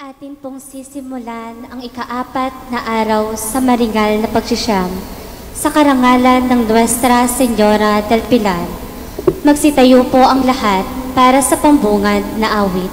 Atin pong sisimulan ang ikaapat na araw sa maringal na pagsisiyam sa karangalan ng Nuestra Señora del Pilar. Magsitayo po ang lahat para sa pambungad na awit.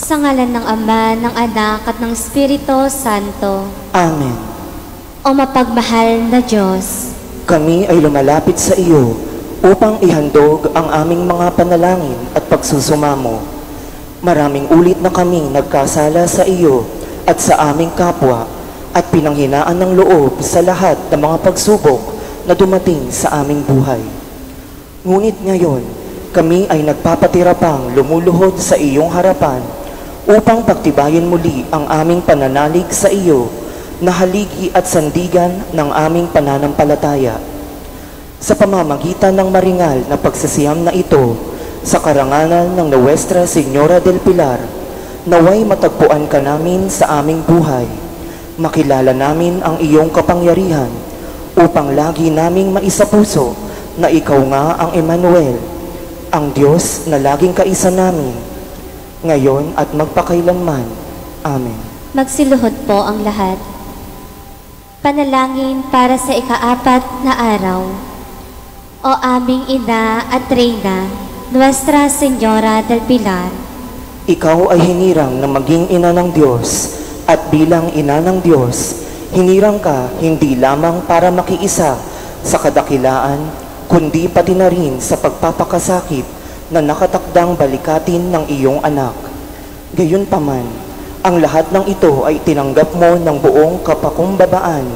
Sa ngalan ng Ama, ng Anak, at ng Espiritu Santo. Amen. O mapagmahal na Diyos, Kami ay lumalapit sa iyo upang ihandog ang aming mga panalangin at pagsusumamo. Maraming ulit na kaming nagkasala sa iyo at sa aming kapwa at pinanghinaan ng loob sa lahat ng mga pagsubok na dumating sa aming buhay. Ngunit ngayon, kami ay nagpapatira pang lumuluhod sa iyong harapan upang pagtibayin muli ang aming pananalig sa iyo na haligi at sandigan ng aming pananampalataya. Sa pamamagitan ng maringal na pagsasiyam na ito, sa karangalan ng Nuestra Señora del Pilar, naway matagpuan ka namin sa aming buhay. Makilala namin ang iyong kapangyarihan upang lagi naming maisapuso na ikaw nga ang Emmanuel, ang Diyos na laging kaisa namin, ngayon at magpakailanman. Amen. magsiluhod po ang lahat. Panalangin para sa ikaapat na araw. O aming Ina at Reyna, Nuestra Señora del Pilar, Ikaw ay hinirang na maging ina ng Diyos, at bilang ina ng Diyos, hinirang ka hindi lamang para makiisa sa kadakilaan, kundi pati na rin sa pagpapakasakit na nakatakdang balikatin ng iyong anak. Gayunpaman, ang lahat ng ito ay tinanggap mo ng buong kapakumbabaan,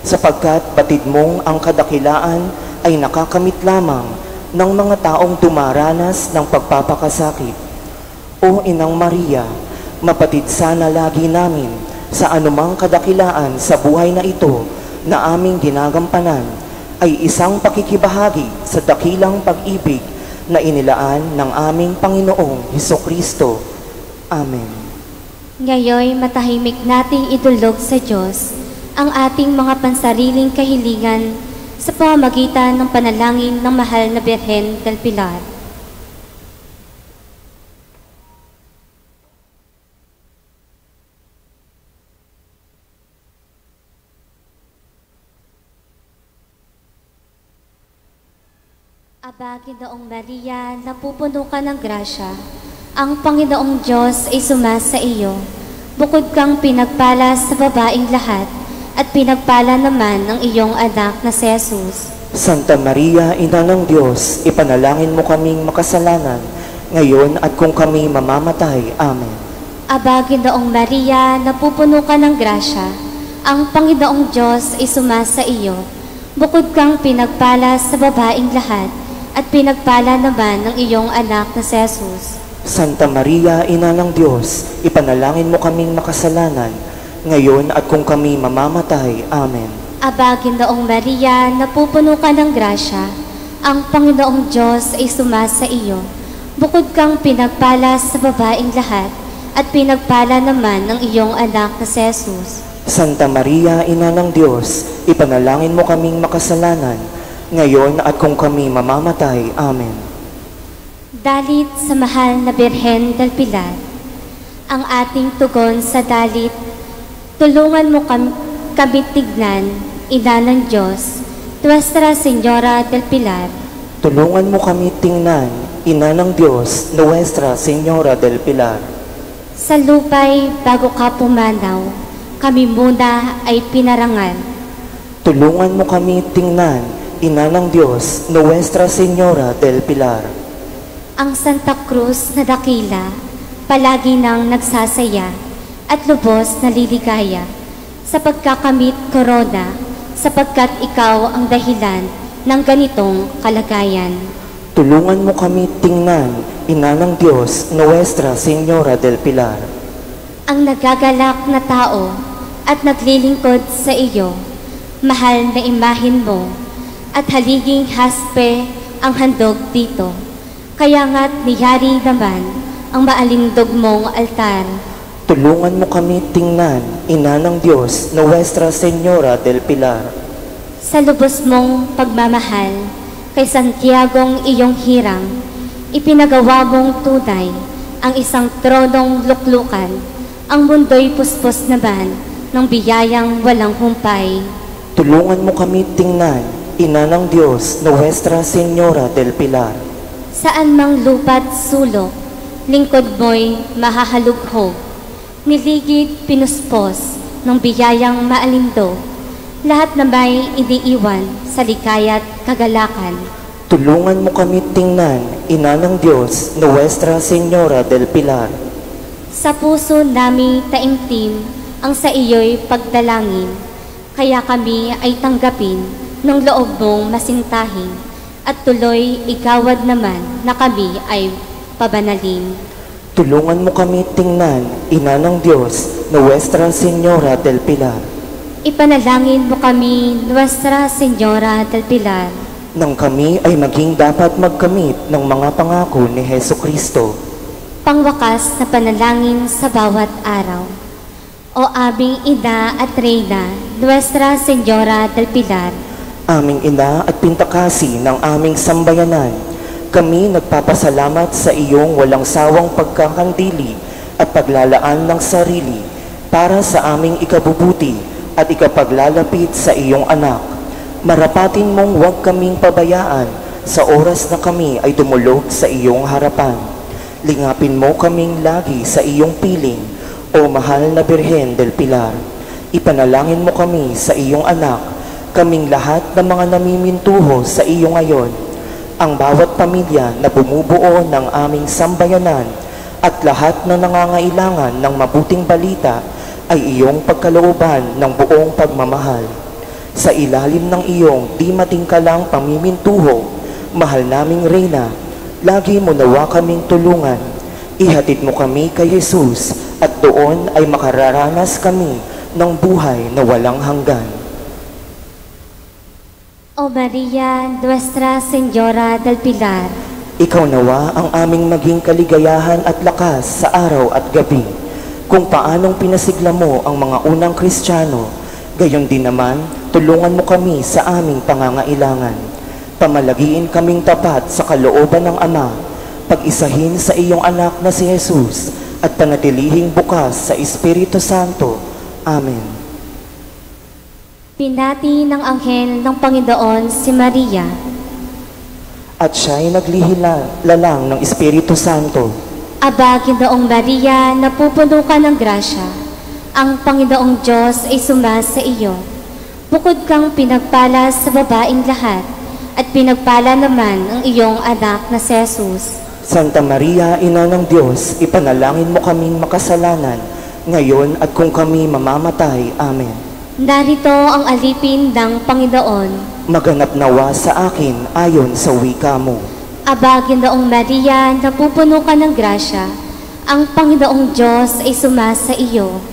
sapagkat batid mong ang kadakilaan ay nakakamit lamang ng mga taong dumaranas ng pagpapakasakit. O Inang Maria, mapatid sana lagi namin sa anumang kadakilaan sa buhay na ito na aming ginagampanan ay isang pakikibahagi sa dakilang pag-ibig na inilaan ng aming Panginoong Hesukristo. Amen. ngayoy matahimik nating idulog sa Diyos ang ating mga pansariling kahilingan sa pamamagitan ng panalangin ng mahal na Birhen del Pilar. Aba, Ginoong Maria, napupuno ka ng grasya. Ang Panginoong Diyos ay sumasa iyo. Bukod kang pinagpala sa babaing lahat, at pinagpala naman ng iyong anak na si Jesus. Santa Maria, Ina ng Diyos, ipanalangin mo kaming makasalanan, ngayon at kung kami mamamatay. Amen. Aba, Ginoong Maria, napupuno ka ng grasya. Ang Panginoong Diyos ay sumasa iyo. Bukod kang pinagpala sa babaing lahat, at pinagpala naman ng iyong anak na si Jesus. Santa Maria, Ina ng Diyos, ipanalangin mo kaming makasalanan, ngayon at kung kami mamamatay. Amen. Aba, Ginoong Maria, napupuno ka ng grasya. Ang Panginoong Diyos ay sumasa iyo. Bukod kang pinagpala sa babaeng lahat, at pinagpala naman ang iyong anak na si Jesus. Santa Maria, Ina ng Diyos, ipanalangin mo kaming makasalanan, ngayon at kung kami mamamatay. Amen. Dalit sa mahal na Birhen del Pilar, ang ating tugon sa dalit, tulungan mo kami tignan, Ina ng Diyos, Nuestra Señora del Pilar. Tulungan mo kami tingnan, Ina ng Diyos, Nuestra Señora del Pilar. Sa lupay bago ka pumanaw, kami muna ay pinarangal. Tulungan mo kami tingnan, Ina ng Diyos, Nuestra Señora del Pilar. Ang Santa Cruz na dakila, palagi nang nagsasaya at lubos na liligaya sa pagkakamit korona, sapagkat ikaw ang dahilan ng ganitong kalagayan. Tulungan mo kami tingnan, Ina ng Diyos, Nuestra Señora del Pilar. Ang nagagalak na tao at naglilingkod sa iyo, mahal na imahin mo, at haliging haspe ang handog dito. Kaya nga't niyari naman ang maalindog mong altar. Tulungan mo kami tingnan, Ina ng Diyos, Nuestra Señora del Pilar. Sa lubos mong pagmamahal, kay Santiagong iyong hirang, ipinagawa mong tunay ang isang tronong luklukan, ang mundo'y puspos naman ng biyayang walang humpay. Tulungan mo kami tingnan, Ina ng Diyos, Nuestra Señora del Pilar. Saan mang lupa't sulok, lingkod mo'y mahahalughog, niligid pinuspos ng biyayang maalindog, lahat na may iniiwan sa likaya't kagalakan. Tulungan mo kami tingnan, Ina ng Diyos, Nuestra Señora del Pilar. Sa puso nami taimtim ang sa iyo'y pagdalangin, kaya kami ay tanggapin ng loob mong masintahin, at tuloy igawad naman na kami ay pabanalin. Tulungan mo kami tingnan, Ina ng Diyos, Nuestra Señora del Pilar. Ipanalangin mo kami, Nuestra Señora del Pilar, Nang kami ay maging dapat magkamit ng mga pangako ni Hesukristo. pangwakas na panalangin sa bawat araw. O aming Ina at Reyna, Nuestra Señora del Pilar, Aming Ina at Pintakasi ng aming sambayanan, kami nagpapasalamat sa iyong walang sawang pagkakandili at paglalaan ng sarili para sa aming ikabubuti at ikapaglalapit sa iyong anak. Marapatin mong huwag kaming pabayaan sa oras na kami ay dumulog sa iyong harapan. Lingapin mo kaming lagi sa iyong piling, o mahal na Birhen del Pilar. Ipanalangin mo kami sa iyong anak, kaming lahat ng mga namimintuho sa iyo ngayon, ang bawat pamilya na bumubuo ng aming sambayanan at lahat na nangangailangan ng mabuting balita ay iyong pagkalooban ng buong pagmamahal. Sa ilalim ng iyong di matingkalang pamimintuho, mahal naming Reyna, lagi mo nawa kaming tulungan. Ihatid mo kami kay Jesus at doon ay makararanas kami ng buhay na walang hanggan. O Maria, Nuestra Señora del Pilar, Ikaw nawa ang aming maging kaligayahan at lakas sa araw at gabi. Kung paanong pinasigla mo ang mga unang Kristiyano, gayon din naman, tulungan mo kami sa aming pangangailangan. Pamalagiin kaming tapat sa kalooban ng Ama, pag-isahin sa iyong anak na si Jesus, at panatilihing bukas sa Espiritu Santo. Amen. pinati ng anghel ng Panginoon si Maria, At siya'y naglihila-lalang ng Espiritu Santo. Aba, Ginoong Maria, napupuno ka ng grasya. Ang Panginoong Diyos ay sumasa iyo. Bukod kang pinagpala sa babaeng lahat, at pinagpala naman ang iyong anak na si Jesus. Santa Maria, Ina ng Diyos, ipanalangin mo kaming makasalanan, ngayon at kung kami mamamatay. Amen. Narito ang alipin ng Panginoon. Maganap nawa sa akin ayon sa wika mo. Aba, Ginoong Maria, napupuno ka ng grasya. Ang Panginoong Diyos ay sumasa iyo.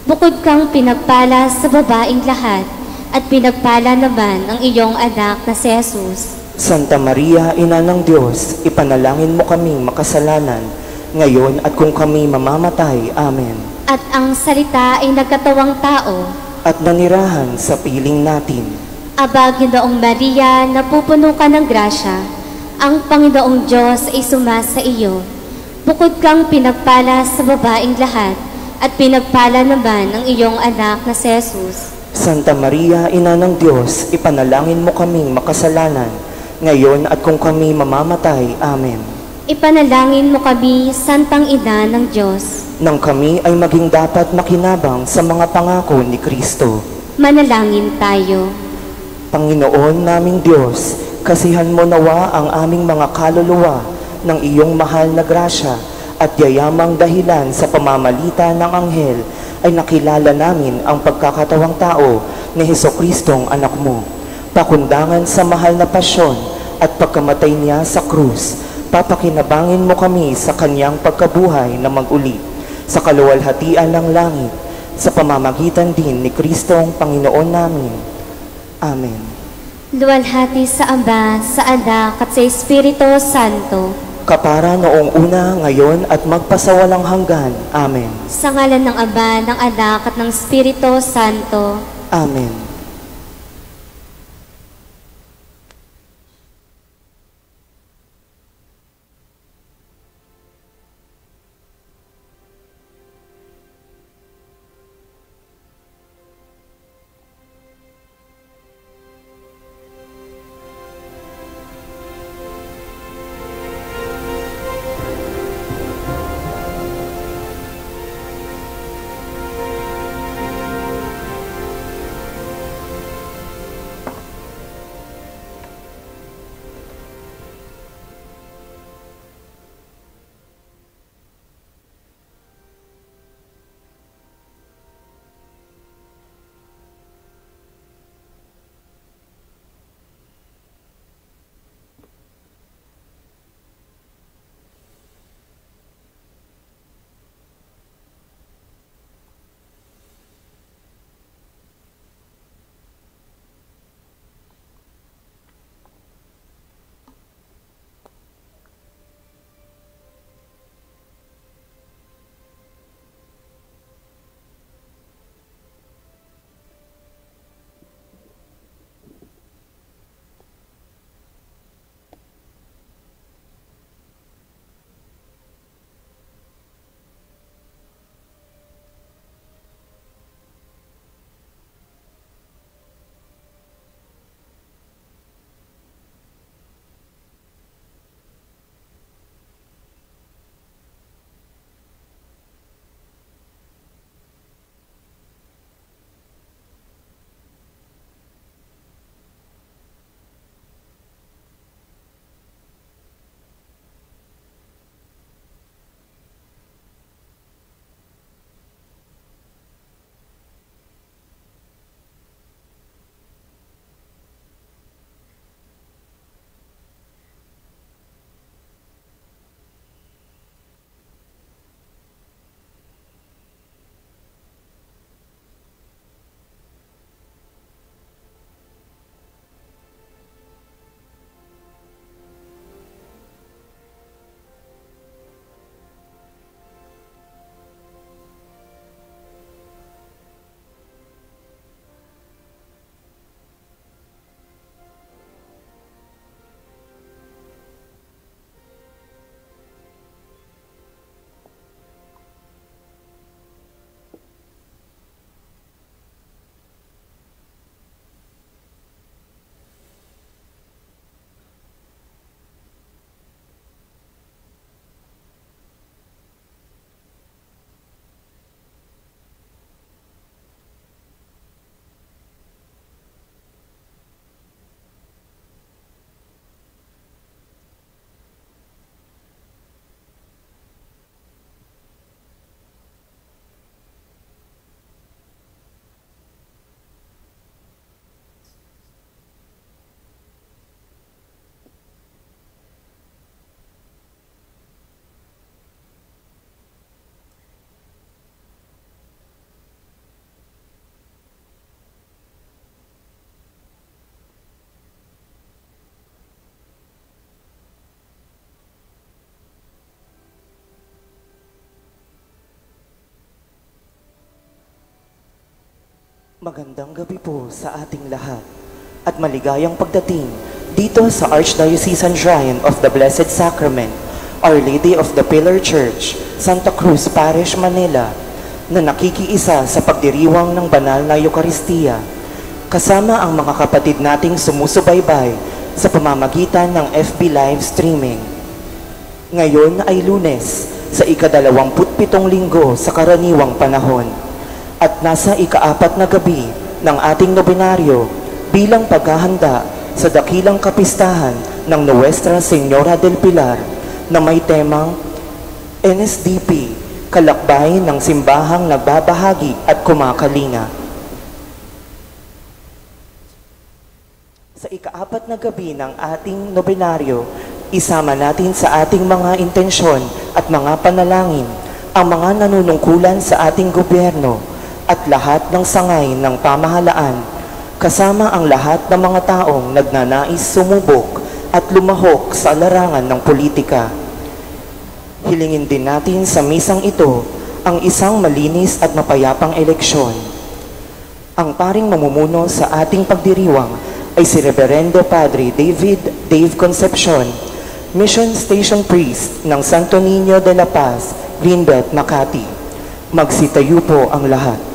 Bukod kang pinagpala sa babaeng lahat, at pinagpala naman ang iyong anak na si Jesus. Santa Maria, Ina ng Diyos, ipanalangin mo kaming makasalanan, ngayon at kung kami mamamatay. Amen. At ang salita ay nagkatawang tao. At nanirahan sa piling natin. Aba, Ginoong Maria, napupuno ka ng grasya. Ang Panginoong Diyos ay sumasa iyo. Bukod kang pinagpala sa babaeng lahat, at pinagpala naman ang iyong anak na si Jesus. Santa Maria, Ina ng Diyos, ipanalangin mo kaming makasalanan, ngayon at kung kami mamamatay. Amen. Ipanalangin mo kami, Santang Ina ng Diyos. Nang kami ay maging dapat makinabang sa mga pangako ni Kristo. Manalangin tayo. Panginoon naming Diyos, kasihan mo nawa ang aming mga kaluluwa ng iyong mahal na grasya at yayamang dahilan sa pamamalita ng anghel ay nakilala namin ang pagkakatawang tao ni Jesucristong anak mo. Pakundangan sa mahal na pasyon at pagkamatay niya sa krus, papakinabangin mo kami sa kanyang pagkabuhay na mag-uli, sa kaluwalhatian ng langit, sa pamamagitan din ni Kristong Panginoon namin. Amen. Luwalhati sa Ama, sa Anak at sa Espiritu Santo. Kapara noong una, ngayon at magpasawalang hanggan. Amen. Sa ngalan ng Ama, ng Anak at ng Espiritu Santo. Amen. Magandang gabi po sa ating lahat at maligayang pagdating dito sa Archdiocesan Shrine of the Blessed Sacrament, Our Lady of the Pillar Church, Santa Cruz Parish, Manila, na nakikiisa sa pagdiriwang ng banal na Eukaristiya, kasama ang mga kapatid nating sumusubaybay sa pamamagitan ng FB live streaming. Ngayon ay Lunes, sa ika-27 linggo sa karaniwang panahon, at nasa ika-4 na gabi ng ating nobinaryo bilang paghahanda sa dakilang kapistahan ng Nuestra Señora del Pilar na may temang NSDP, kalakbay ng simbahang nagbabahagi at kumakalinga. Sa ika-4 na gabi ng ating nobinaryo, isama natin sa ating mga intensyon at mga panalangin ang mga nanunungkulan sa ating gobyerno at lahat ng sangay ng pamahalaan, kasama ang lahat ng mga taong nagnanais sumubok at lumahok sa larangan ng politika. Hilingin din natin sa misang ito ang isang malinis at mapayapang eleksyon. Ang paring mamumuno sa ating pagdiriwang ay si Reverendo Padre David Dave Concepcion, Mission Station Priest ng Santo Niño de la Paz, Greenbelt, Makati. Magsitayo po ang lahat.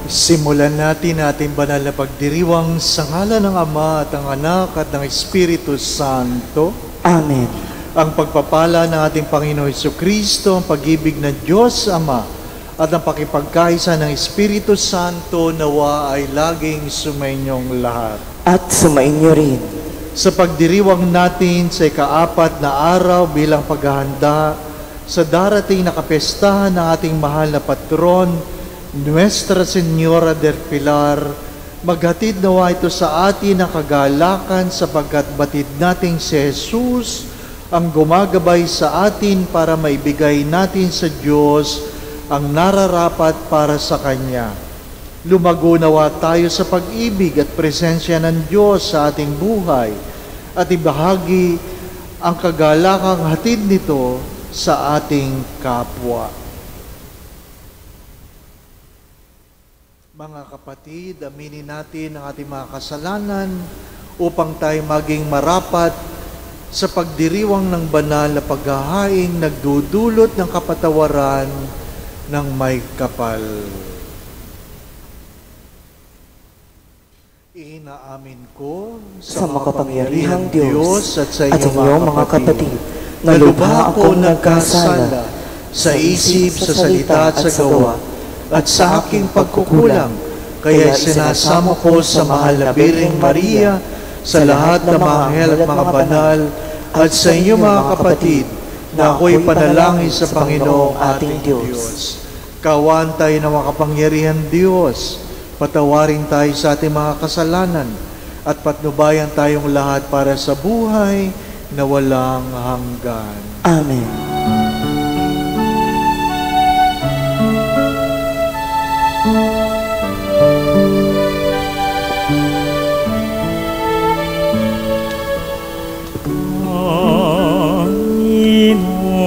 Simulan natin ating banal na pagdiriwang sa ngalan ng Ama at ng Anak at ng Espiritu Santo. Amen. Ang pagpapala ng ating Panginoon Jesucristo, ang pag-ibig ng Diyos Ama at ang pakipagkaisa ng Espiritu Santo nawa ay laging sumainyong lahat. At sumainyo rin. Sa pagdiriwang natin sa ika-4 na araw bilang paghahanda sa darating na kapestahan ng ating mahal na patron, Nuestra Señora del Pilar, maghatid nawa ito sa atin ng kagalakan sapagkat batid nating si Jesus ang gumagabay sa atin para maibigay natin sa Diyos ang nararapat para sa Kanya. Lumago nawa tayo sa pag-ibig at presensya ng Diyos sa ating buhay at ibahagi ang kagalakang hatid nito sa ating kapwa. Mga kapatid, aminin natin ang ating mga kasalanan upang tayo maging marapat sa pagdiriwang ng banal na paghahaing nagdudulot ng kapatawaran ng may kapal. Inaamin ko Sa makapangyarihang Diyos at sa at sa inyong mga kapatid na lubha akong nagkasala sa isip, sa salita at sa gawa at sa aking pagkukulang, kaya sinasamo ko sa mahal na Birheng Maria, sa lahat ng mga anghel at mga banal, at sa inyo mga kapatid, na ako'y panalangin sa Panginoong ating Diyos. Kawan tayo ng makapangyarihan Diyos, patawarin tayo sa ating mga kasalanan, at patnubayan tayong lahat para sa buhay na walang hanggan. Amen.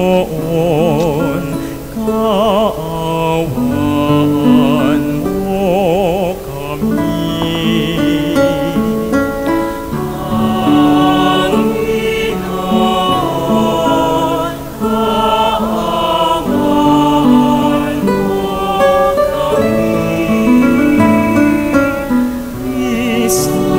Panginoon, kaawaan mo kami. Panginoon, kaawaan mo kami. Kristo,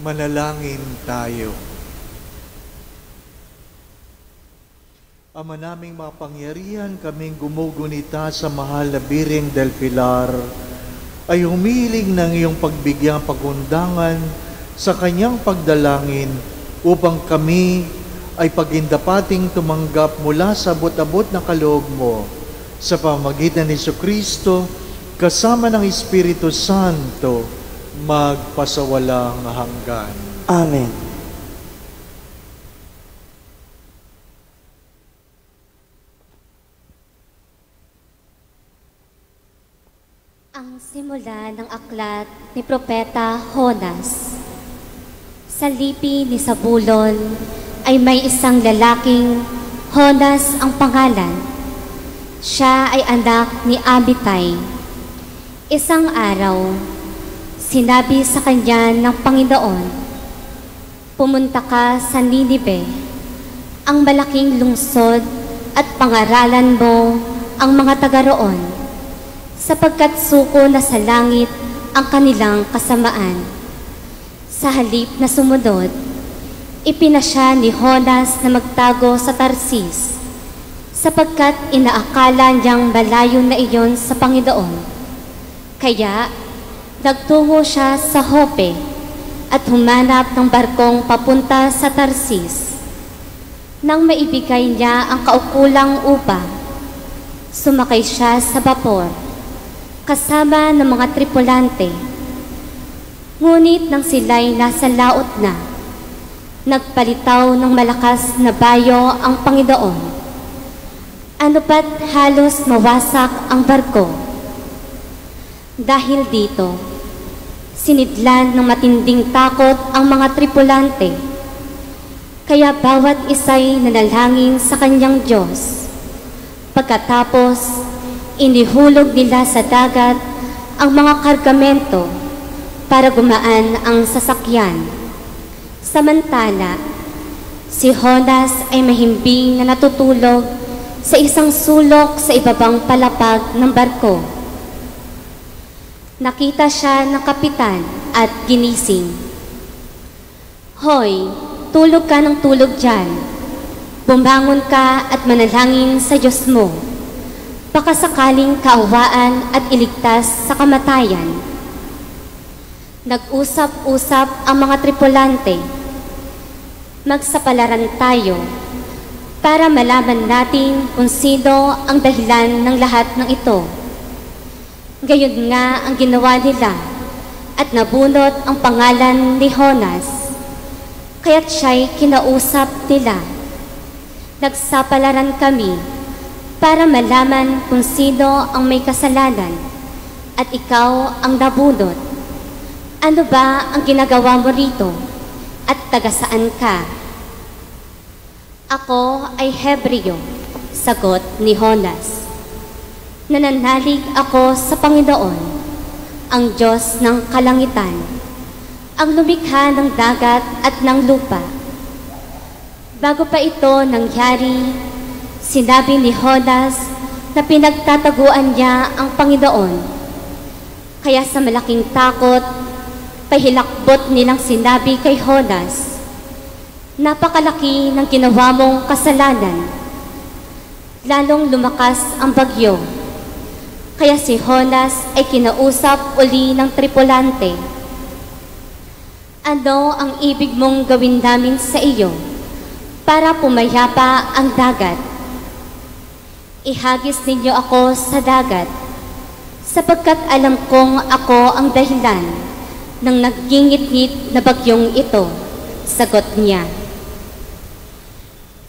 Manalangin tayo. Ama naming mapangyarihan, kaming gumugunita sa mahal na Birheng del Pilar, ay humiling ng iyong pagbigyang pagundangan sa kanyang pagdalangin upang kami ay pagindapating tumanggap mula sa abot-abot na kaloob mo sa pamamagitan ni Jesucristo kasama ng Espiritu Santo magpasawalang hanggan. Amen. Ang simula ng aklat ni Propeta Jonas. Sa lipi ni Zabulon ay may isang lalaking Jonas ang pangalan. Siya ay anak ni Amitay. Isang araw, sinabi sa kanya ng Panginoon, "Pumunta ka sa Ninive, ang malaking lungsod, at pangaralan mo ang mga taga roon, sapagkat suko na sa langit ang kanilang kasamaan." Sa halip na sumunod, ipinasya ni Jonas na magtago sa Tarsis, sapagkat inaakala niyang malayo na iyon sa Panginoon. Kaya, Nagtungo siya sa Jope at humanap ng barkong papunta sa Tarsis. Nang maibigay niya ang kaukulang upa, sumakay siya sa bapor kasama ng mga tripulante. Ngunit nang sila'y nasa laot na, nagpalitaw ng malakas na bayo ang Panginoon. Ano pat halos mawasak ang barko. Dahil dito, sinidlan ng matinding takot ang mga tripulante. Kaya bawat isa'y nanalangin sa kanyang Diyos. Pagkatapos, inihulog nila sa dagat ang mga kargamento para gumaan ang sasakyan. Samantala, si Jonas ay mahimbing na natutulog sa isang sulok sa ibabang palapag ng barko. Nakita siya ng kapitan at ginising. "Hoy, tulog ka ng tulog dyan. Bumangon ka at manalangin sa Diyos mo. Baka sakaling kaawaan at iligtas sa kamatayan." Nag-usap-usap ang mga tripulante. Magsapalaran tayo para malaman natin kung sino ang dahilan ng lahat ng ito. Gayon nga ang ginawa nila at nabunot ang pangalan ni Jonas. Kaya't siya'y kinausap nila. Nagsapalaran kami para malaman kung sino ang may kasalanan at ikaw ang nabunot. Ano ba ang ginagawa mo rito at taga saan ka? "Ako ay Hebreo," sagot ni Jonas. "Nananalig ako sa Panginoon, ang Diyos ng kalangitan, ang lumikha ng dagat at ng lupa." Bago pa ito nangyari, sinabi ni Jonas na pinagtataguan niya ang Panginoon. Kaya sa malaking takot, pahilakbot nilang sinabi kay Jonas, "Napakalaki ng ginawa mong kasalanan." Lalong lumakas ang bagyo. Kaya si Jonas ay kinausap uli ng tripulante. "Ano ang ibig mong gawin namin sa iyo para pumayapa ang dagat? Ihagis ninyo ako sa dagat, sapagkat alam kong ako ang dahilan ng naggingit-ngit na bagyong ito," sagot niya.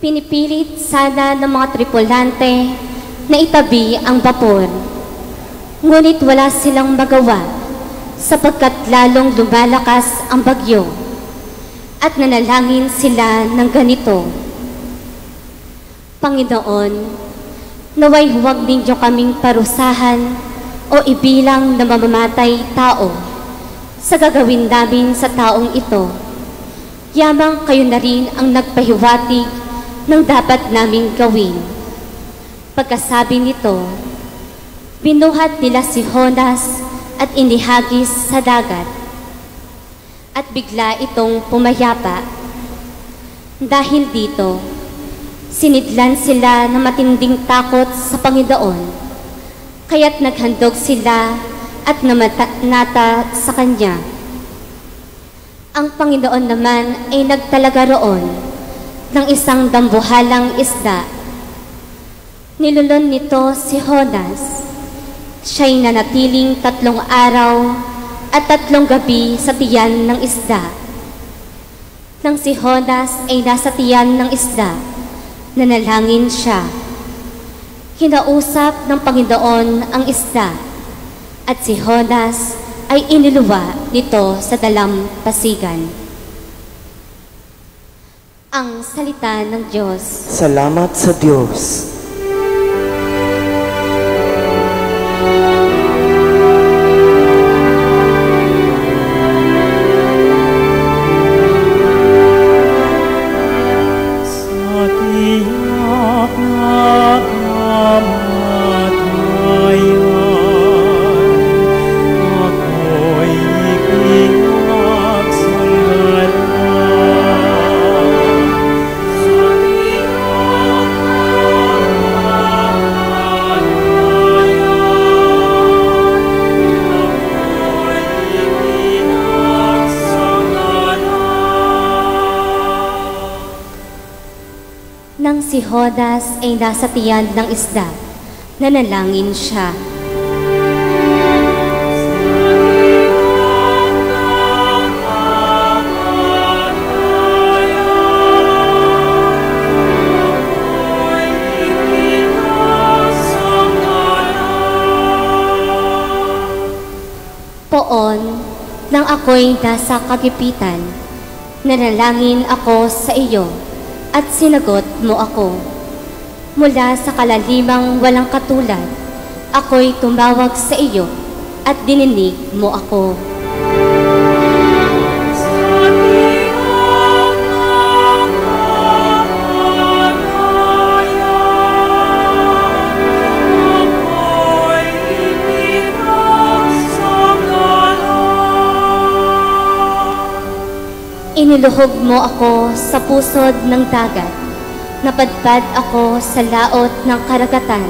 Pinipilit sana ng mga tripulante na itabi ang bapor. Ngunit wala silang magawa sapagkat lalong lumalakas ang bagyo at nanalangin sila ng ganito, "Panginoon, naway huwag ninyo kaming parusahan o ibilang na mamamatay tao sa gagawin namin sa taong ito. Yamang kayo na rin ang nagpahiwatig ng dapat naming gawin." Pagkasabi nito, binuhat nila si Jonas at inihagis sa dagat. At bigla itong pumayapa. Dahil dito, sinidlan sila ng matinding takot sa Panginoon, kaya't naghandog sila at namanata sa Kanya. Ang Panginoon naman ay nagtalaga roon ng isang dambuhalang isda. Nilulon nito si Jonas. Siya'y nanatiling 3 araw at 3 gabi sa tiyan ng isda. Nang si Jonas ay nasa tiyan ng isda, nanalangin siya. Kinausap ng Panginoon ang isda, at si Jonas ay iniluwa nito sa dalampasigan. Ang salita ng Diyos. Salamat sa Diyos. si Judas ay nasa tiyan ng isda, nanalangin siya. Poon, nang ako'y nasa kagipitan, nanalangin ako sa iyo at sinagot mo ako. Mula sa kalalimang walang katulad, ako'y tumawag sa iyo at dininig mo ako. Iniluhog mo ako sa pusod ng dagat, napadpad ako sa laot ng karagatan,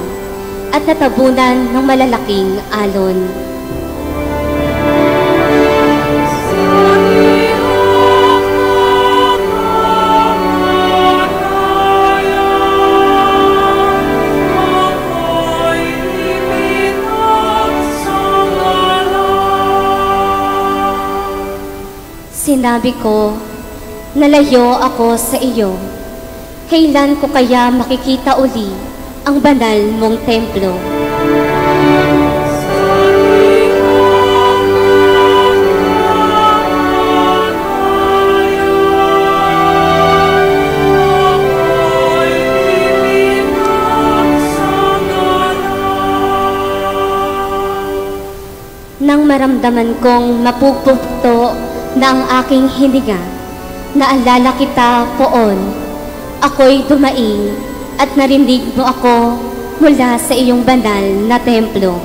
at natabunan ng malalaking alon. Sinabi ko, nalayo ako sa iyo. Kailan ko kaya makikita uli ang banal mong templo? Nang maramdaman kong mapupukto na ang aking hininga, naalala kita poon. Ako'y dumaing at narinig mo ako mula sa iyong banal na templo.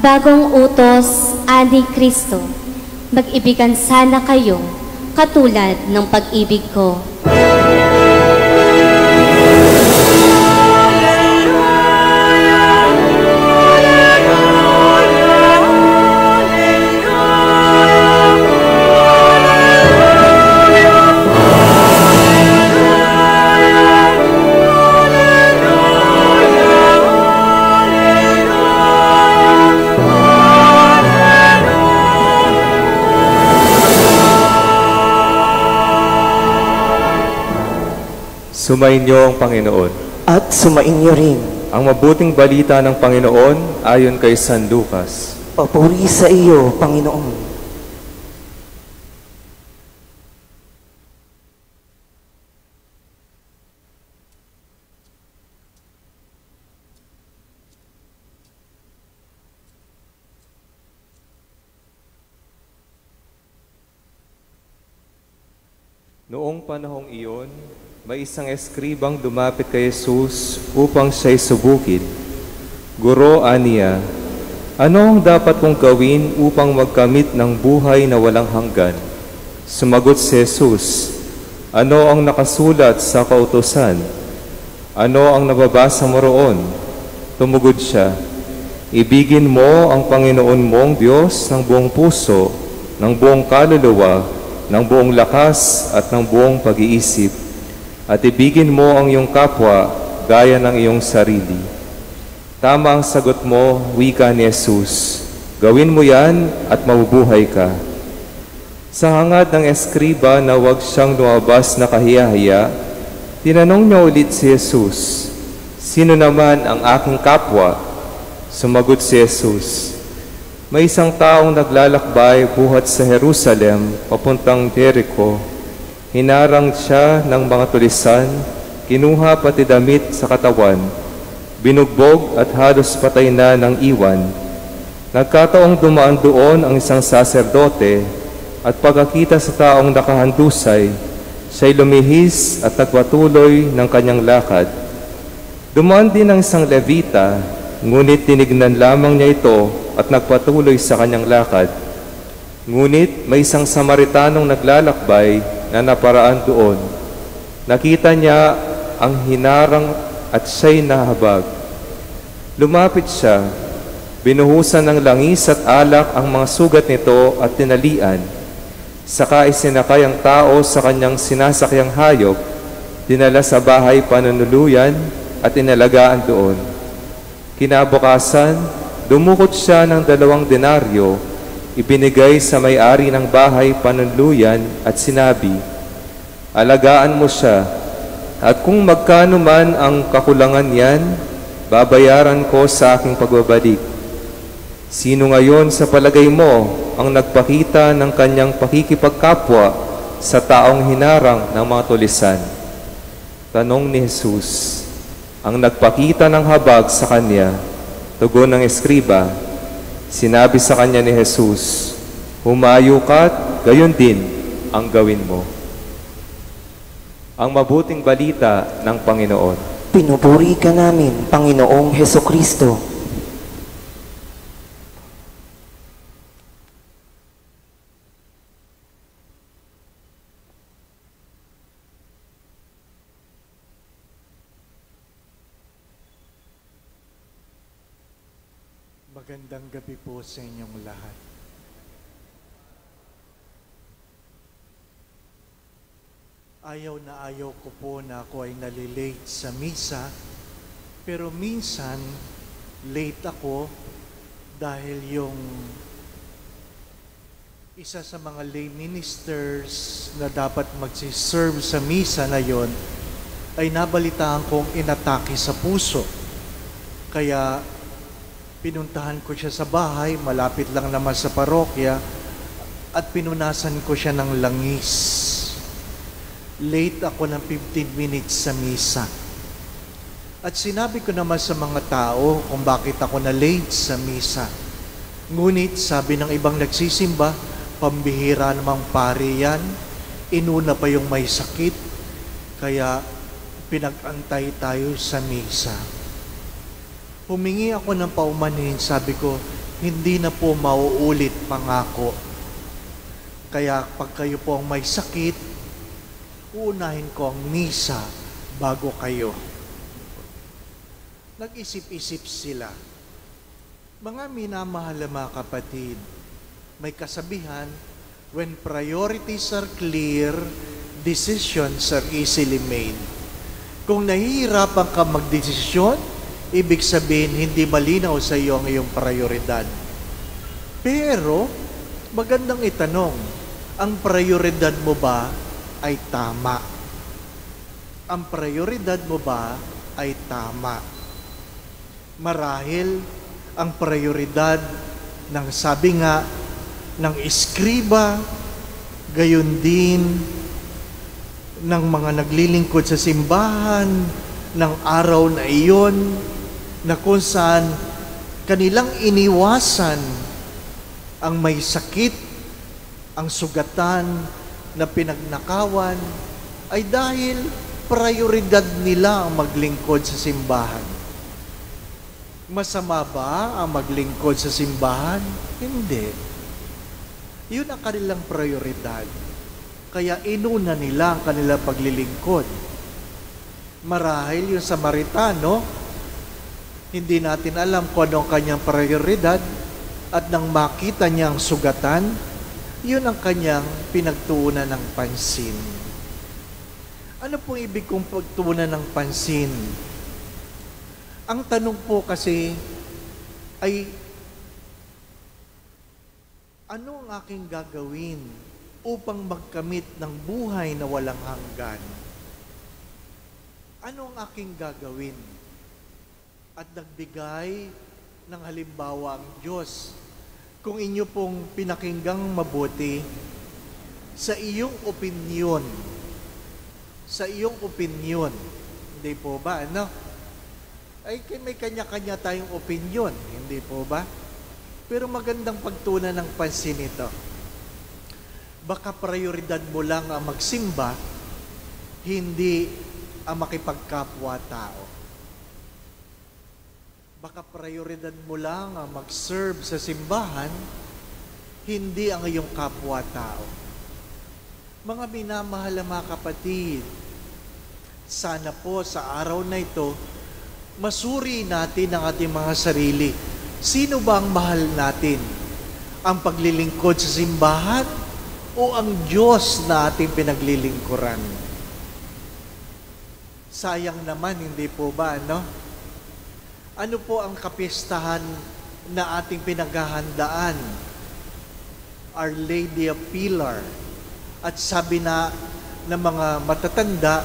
Bagong utos, ani Kristo, mag-ibigan sana kayo katulad ng pag-ibig ko. Sumainyo ang Panginoon. At sumainyo rin. Ang mabuting balita ng Panginoon ayon kay San Lucas. Papuri sa iyo, Panginoon. Noong panahong iyon, may isang eskribang lumapit kay Jesus upang siya'y subukin. Guro, aniya, ano ang dapat kong gawin upang magkamit ng buhay na walang hanggan? Sumagot si Jesus, ano ang nakasulat sa kautusan? Ano ang nababasa mo roon? Tumugod siya, ibigin mo ang Panginoon mong Diyos ng buong puso, ng buong kaluluwa, ng buong lakas at ng buong pag-iisip. at ibigin mo ang iyong kapwa gaya ng iyong sarili. Tama ang sagot mo, wika ni Jesus. Gawin mo yan at mabubuhay ka. Sa hangad ng eskriba na huwag siyang lumabas na kahiya-hiya, tinanong niya ulit si Jesus, "Sino naman ang aking kapwa?" Sumagot si Jesus, "May isang taong naglalakbay buhat sa Jerusalem papuntang Jericho. Hinarang siya ng mga tulisan, kinuha pati damit sa katawan, binugbog at halos patay na ng iwan. Nagkataong dumaan doon ang isang saserdote at pagkakita sa taong nakahandusay, siya'y lumihis at nagpatuloy ng kanyang lakad. Dumaan din ang isang Levita, ngunit tinignan lamang niya ito at nagpatuloy sa kanyang lakad. Ngunit may isang Samaritanong naglalakbay na naparaan doon. Nakita niya ang hinarang at siya'y nahabag. Lumapit siya, binuhusan ng langis at alak ang mga sugat nito at tinalian. Saka isinakay ang tao sa kanyang sinasakyang hayop, dinala sa bahay panunuluyan at inalagaan doon. Kinabukasan, dumukot siya ng 2 denaryo, ibinigay sa may-ari ng bahay panunuluyan at sinabi, "Alagaan mo siya, at kung magkano man ang kakulangan yan, babayaran ko sa aking pagbabalik." Sino ngayon sa palagay mo ang nagpakita ng kanyang pakikipagkapwa sa taong hinarang ng mga tulisan? Tanong ni Jesus. Ang nagpakita ng habag sa kanya, tugon ng eskriba. Sinabi sa kanya ni Jesus, "Humayo ka't gayon din ang gawin mo." Ang mabuting balita ng Panginoon. Pinupuri ka namin, Panginoong Hesukristo. Magandang gabi po sa inyong lahat. Ayaw na ayaw ko po na ako ay nalilate sa misa, pero minsan late ako dahil yung isa sa mga lay ministers na dapat magsiserve sa misa na yon ay nabalitaan kong inatake sa puso. Kaya pinuntahan ko siya sa bahay, malapit lang naman sa parokya, at pinunasan ko siya ng langis. Late ako ng 15 minutes sa misa. At sinabi ko naman sa mga tao kung bakit ako na late sa misa. Ngunit sabi ng ibang nagsisimba, pambihira namang pare yan, inuna pa yung may sakit, kaya pinag-antay tayo sa misa. Humingi ako ng paumanhin, sabi ko, hindi na po mauulit, pangako. Kaya pag kayo po ang may sakit, uunahin ko ang misa bago kayo. Nag-isip-isip sila. Mga minamahal na mga kapatid, may kasabihan, when priorities are clear, decisions are easily made. Kung nahihirapan ka magdesisyon, ibig sabihin, hindi malinaw sa iyo ang iyong prioridad. Pero, magandang itanong, ang prioridad mo ba ay tama? Ang prioridad mo ba ay tama? Marahil, ang prioridad ng sabi nga, ng eskriba, gayon din ng mga naglilingkod sa simbahan, ng araw na iyon, na kung saan kanilang iniwasan ang may sakit, ang sugatan na pinagnakawan, ay dahil prioridad nila ang maglingkod sa simbahan. Masama ba ang maglingkod sa simbahan? Hindi. Yun ang kanilang prioridad. Kaya inuna nila ang kanilang paglilingkod. Marahil yung Samaritano, hindi natin alam kung ano ang kanyang prioridad, at nang makita niyang sugatan, yun ang kanyang pinagtuunan ng pansin. Ano pong ibig kong pagtuunan ng pansin? Ang tanong po kasi ay, ano ang aking gagawin upang magkamit ng buhay na walang hanggan? Ano ang aking gagawin? At nagbigay ng halimbawa ang Diyos. Kung inyo pong pinakinggang mabuti, sa iyong opinyon, hindi po ba, ano? Ay, may kanya-kanya tayong opinyon, hindi po ba? Pero magandang pagtunan ng pansin ito. Baka prioridad mo lang ang magsimba, hindi ang makipagkapwa-tao. Baka prioridad mo lang ang mag-serve sa simbahan, hindi ang iyong kapwa-tao. Mga minamahal na mga kapatid, sana po sa araw na ito, masuri natin ang ating mga sarili. Sino ba ang mahal natin? Ang paglilingkod sa simbahan o ang Diyos na ating pinaglilingkuran? Sayang naman, hindi po ba, ano? Ano po ang kapistahan na ating pinaghahandaan? Our Lady of Pilar. At sabi na ng mga matatanda,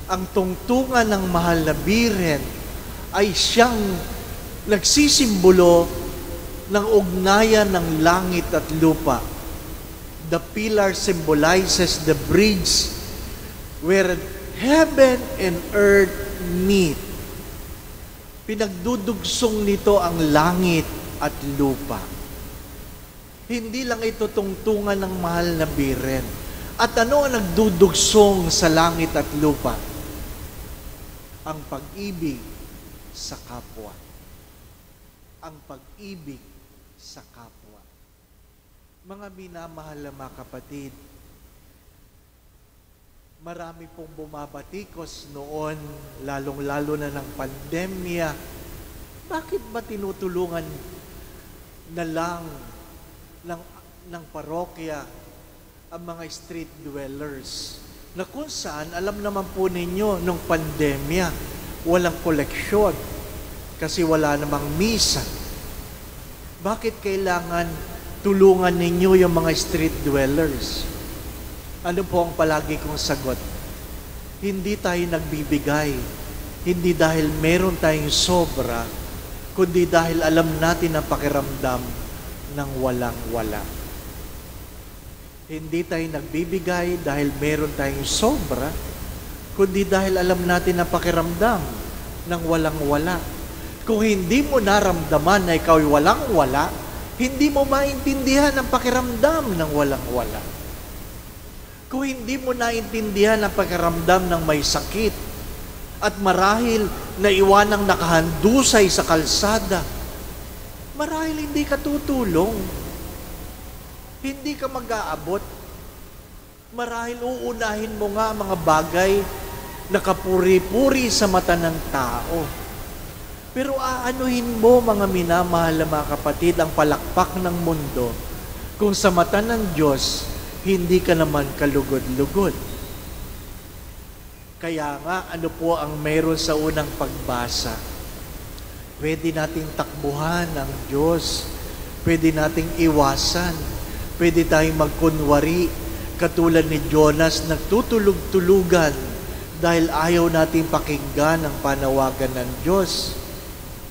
ang tungtungan ng mahal na Birhen ay siyang nagsisimbolo ng ugnayan ng langit at lupa. The pillar symbolizes the bridge where heaven and earth meet. Pinagdudugsong nito ang langit at lupa. Hindi lang ito tungtungan ng mahal na Birhen. At ano ang nagdudugsong sa langit at lupa? Ang pag-ibig sa kapwa. Ang pag-ibig sa kapwa. Mga minamahal na mga kapatid, marami pong bumabatikos noon, lalong-lalo na ng pandemya. Bakit ba tinutulungan na lang ng parokya ang mga street dwellers? Na kung saan, alam naman po ninyo, nung pandemya, walang koleksyon kasi wala namang misa. Bakit kailangan tulungan ninyo yung mga street dwellers? Ano po ang palagi kong sagot? Hindi tayo nagbibigay, hindi dahil meron tayong sobra, kundi dahil alam natin ang pakiramdam ng walang-wala. Hindi tayo nagbibigay dahil meron tayong sobra, kundi dahil alam natin ang pakiramdam ng walang-wala. Kung hindi mo naramdaman na ikaw ay walang-wala, hindi mo maintindihan ang pakiramdam ng walang-wala. Kung hindi mo naintindihan ang pakiramdam ng may sakit at marahil naiwanang nakahandusay sa kalsada, marahil hindi ka tutulong. Hindi ka mag-aabot. Marahil uunahin mo nga mga bagay na kapuri-puri sa mata ng tao. Pero aanuhin mo, mga minamahal na mga kapatid, ang palakpak ng mundo kung sa mata ng Diyos, hindi ka naman kalugod-lugod. Kaya nga, ano po ang meron sa unang pagbasa? Pwede nating takbuhan ang Diyos. Pwede nating iwasan. Pwede tayong magkunwari. Katulad ni Jonas, nagtutulog-tulugan dahil ayaw nating pakinggan ang panawagan ng Diyos.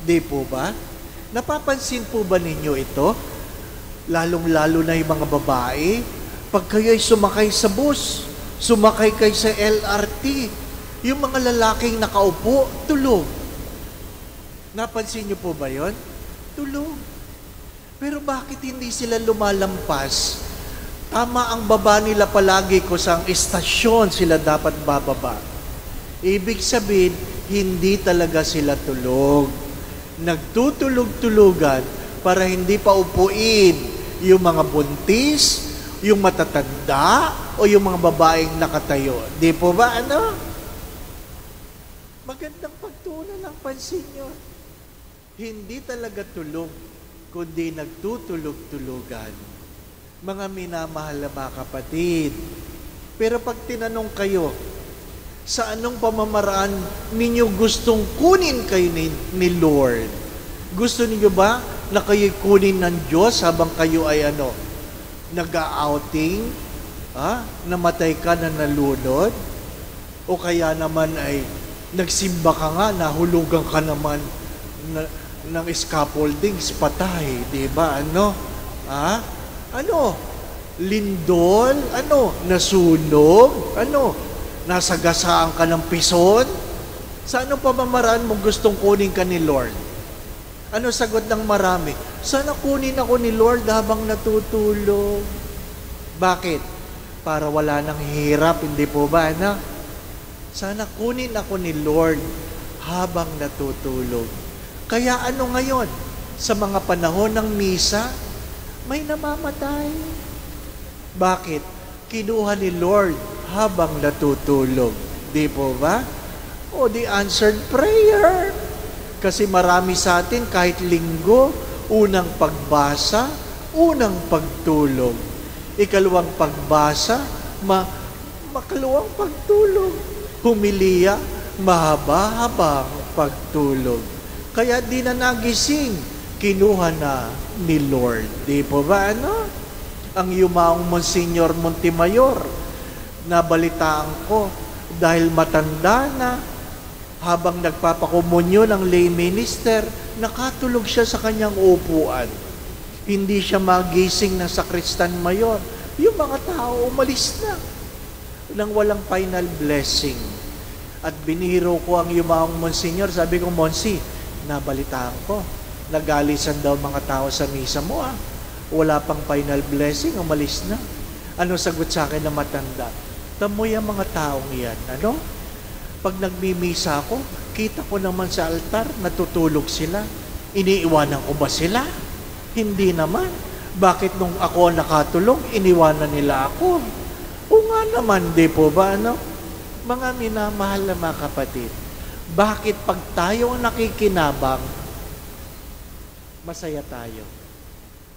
Di po ba? Napapansin po ba ninyo ito? Lalong-lalo na yung mga babae, pag kayo'y sumakay sa bus, sumakay kayo sa LRT, yung mga lalaking nakaupo, tulog. Napansin niyo po ba yon? Tulog. Pero bakit hindi sila lumalampas? Tama ang baba nila palagi kung sa istasyon sila dapat bababa. Ibig sabihin, hindi talaga sila tulog. Nagtutulog-tulugan para hindi pa upuin yung mga buntis, yung matatanda, o yung mga babaeng nakatayo. Di po ba, ano? Magandang pagtunan ng pansin nyo. Hindi talaga tulog, kundi nagtutulog-tulugan. Mga minamahal na mga kapatid. Pero pag tinanong kayo, Sa anong pamamaraan ninyo gustong kunin kayo ni Lord? Gusto niyo ba na kayo kunin ng Diyos habang kayo ay nag-outing? Namatay ka na nalunod? O kaya naman ay nagsimba ka nga, nahulugan ka naman ng scaffoldings, patay, di ba? Lindol? Nasunog? Nasagasaan ka ng pison? Sa anong pamamaraan mo gustong kunin ka ni Lord? Ano sagot ng marami? Sana kunin ako ni Lord habang natutulog. Bakit? Para wala nang hirap, hindi po ba, Sana kunin ako ni Lord habang natutulog. Kaya ngayon? Sa mga panahon ng misa, may namamatay. Bakit? Kinuha ni Lord habang natutulog. Di po ba? The answered prayer. Kasi marami sa atin, kahit linggo, unang pagbasa, unang pagtulog. Ikalawang pagbasa, makalawang pagtulog. Humiliya, mahaba-habang pagtulog. Kaya di na nagising, kinuha na ni Lord. Di po ba Ang yumaong Monsignor Montemayor, nabalitaan ko, dahil matanda na, habang nagpapakomunyo ng lay minister, nakatulog siya sa kanyang upuan. Hindi siya magising ng sakristan mayor. Yung mga tao umalis na nang walang final blessing. At binihiro ko ang yumaong Monsignor. Sabi ko, Monsi, nabalitaan ko, nagalisan daw mga tao sa misa mo Wala pang final blessing, umalis na. Ano sagot sa akin na matanda? Tamoy ang mga taong yan. Pag nagmimisa ako, kita ko naman sa altar, natutulog sila. Iniiwanan ko ba sila? Hindi naman. Bakit nung ako nakatulog, iniwanan nila ako? O nga naman, di po ba, Mga minamahal na mga kapatid, bakit pag tayo ang nakikinabang, masaya tayo?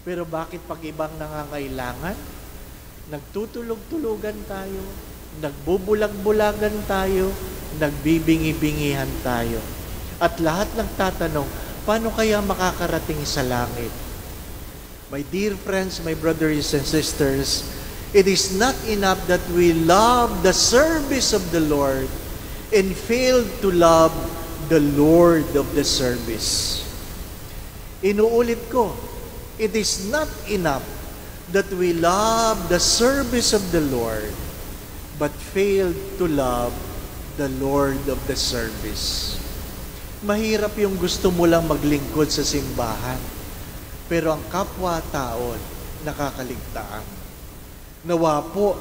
Pero bakit pag ibang nangangailangan, nagtutulog-tulugan tayo, nagbubulag-bulagan tayo, nagbibingi-bingihan tayo. At lahat nagtatanong, paano kaya makakarating sa langit? My dear friends, my brothers and sisters, it is not enough that we love the service of the Lord and fail to love the Lord of the service. Inuulit ko, it is not enough that we love the service of the Lord but failed to love the Lord of the service. Mahirap yung gusto mo lang maglingkod sa simbahan, pero ang kapwa-tao nakakaligtaan. Nawa po,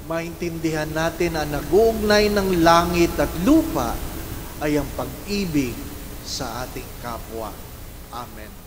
maintindihan natin na nag-uugnay ng langit at lupa ay ang pag-ibig sa ating kapwa. Amen.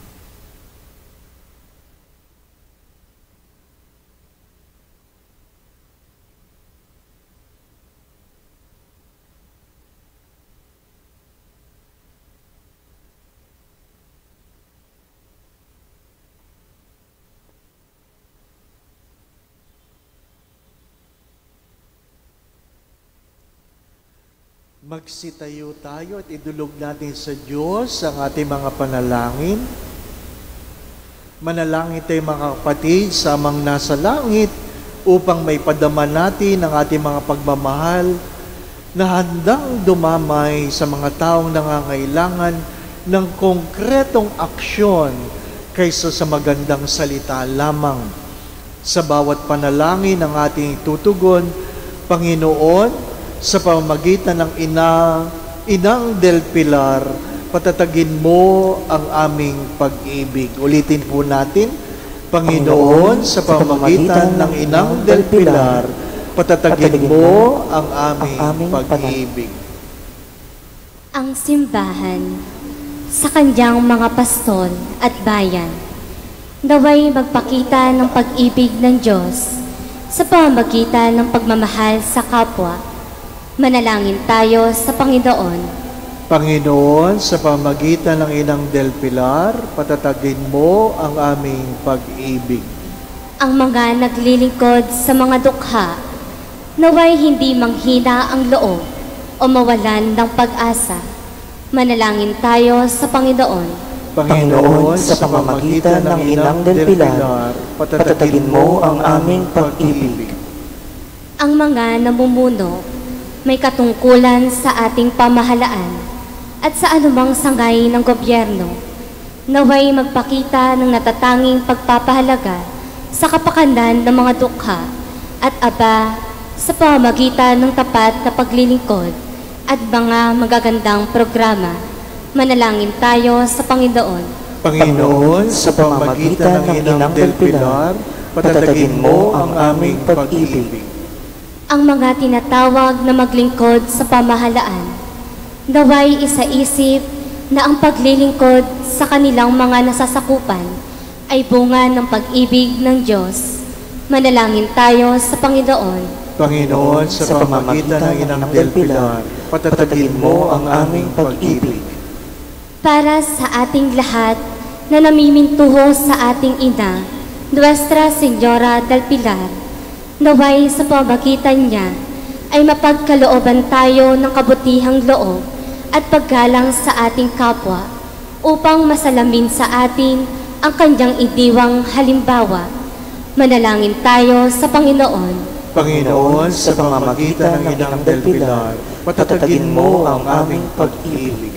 Magsitayo tayo at idulog natin sa Diyos ang ating mga panalangin. Manalangin tayo mga kapatid sa Amang nasa langit upang may padama natin ang ating mga pagmamahal na handang dumamay sa mga taong nangangailangan ng konkretong aksyon kaysa sa magandang salita lamang. Sa bawat panalangin ng ating tutugon, Panginoon, sa pamamagitan ng Inang del Pilar, patatagin mo ang aming pag-ibig. Ulitin po natin, Panginoon, sa pamamagitan ng Inang del Pilar, patatagin mo ang aming pag-ibig. Ang simbahan sa kanyang mga pastol at bayan, naway magpakita ng pag-ibig ng Diyos sa pamamagitan ng pagmamahal sa kapwa. Manalangin tayo sa Panginoon. Panginoon, sa pamamagitan ng Inang del Pilar, patatagin mo ang aming pag-ibig. Ang mga naglilingkod sa mga dukha, naway hindi manghina ang loob o mawalan ng pag-asa. Manalangin tayo sa Panginoon. Panginoon, sa pamamagitan ng Inang del Pilar, patatagin mo ang aming pag-ibig. Ang mga namumuno may katungkulan sa ating pamahalaan at sa anumang sangay ng gobyerno, naway magpakita ng natatanging pagpapahalaga sa kapakanan ng mga dukha at aba sa pamamagitan ng tapat na paglilingkod at mga magagandang programa. Manalangin tayo sa Panginoon. Panginoon, sa pamamagitan ng Inang del Pilar, patatagin mo ang aming pag-ibig. Ang mga tinatawag na maglingkod sa pamahalaan, naway isa-isip na ang paglilingkod sa kanilang mga nasasakupan ay bunga ng pag-ibig ng Diyos. Manalangin tayo sa Panginoon. Panginoon, sa pamamagitan ng Inang del Pilar, patatagin mo ang aming pag-ibig. Para sa ating lahat na namimintuho sa ating ina, Nuestra Señora del Pilar, naway sa pamamagitan niya ay mapagkalooban tayo ng kabutihang loob at paggalang sa ating kapwa upang masalamin sa atin ang kanyang idiwang halimbawa. Manalangin tayo sa Panginoon. Panginoon, sa pamamagitan ng Inang del Pilar, patatagin mo ang aming pag-ibig.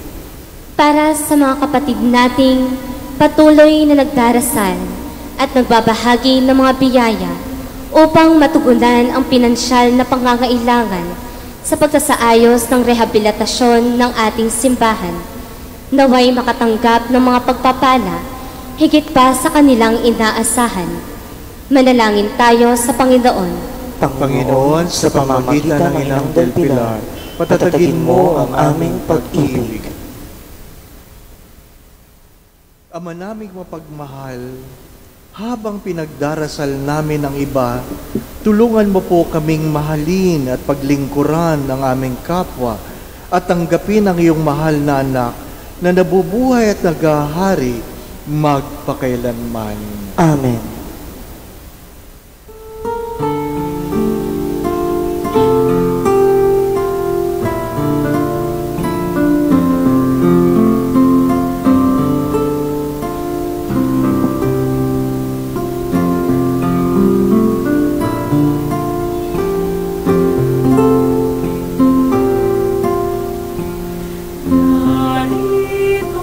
Para sa mga kapatid nating patuloy na nagdarasal at nagbabahagi ng mga biyaya upang matugunan ang pinansyal na pangangailangan sa pagsasaayos ng rehabilitasyon ng ating simbahan, naway makatanggap ng mga pagpapala higit pa sa kanilang inaasahan. Manalangin tayo sa Panginoon. Panginoon, sa pamamagitan ng Inang del Pilar, patatagin mo ang aming pag-ibig. Ama naming mapagmahal, habang pinagdarasal namin ang iba, tulungan mo po kaming mahalin at paglingkuran ng aming kapwa at tanggapin ang iyong mahal na anak na nabubuhay at naghahari magpakailanman. Amen. Narito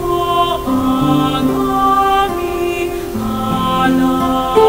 ang aming alay.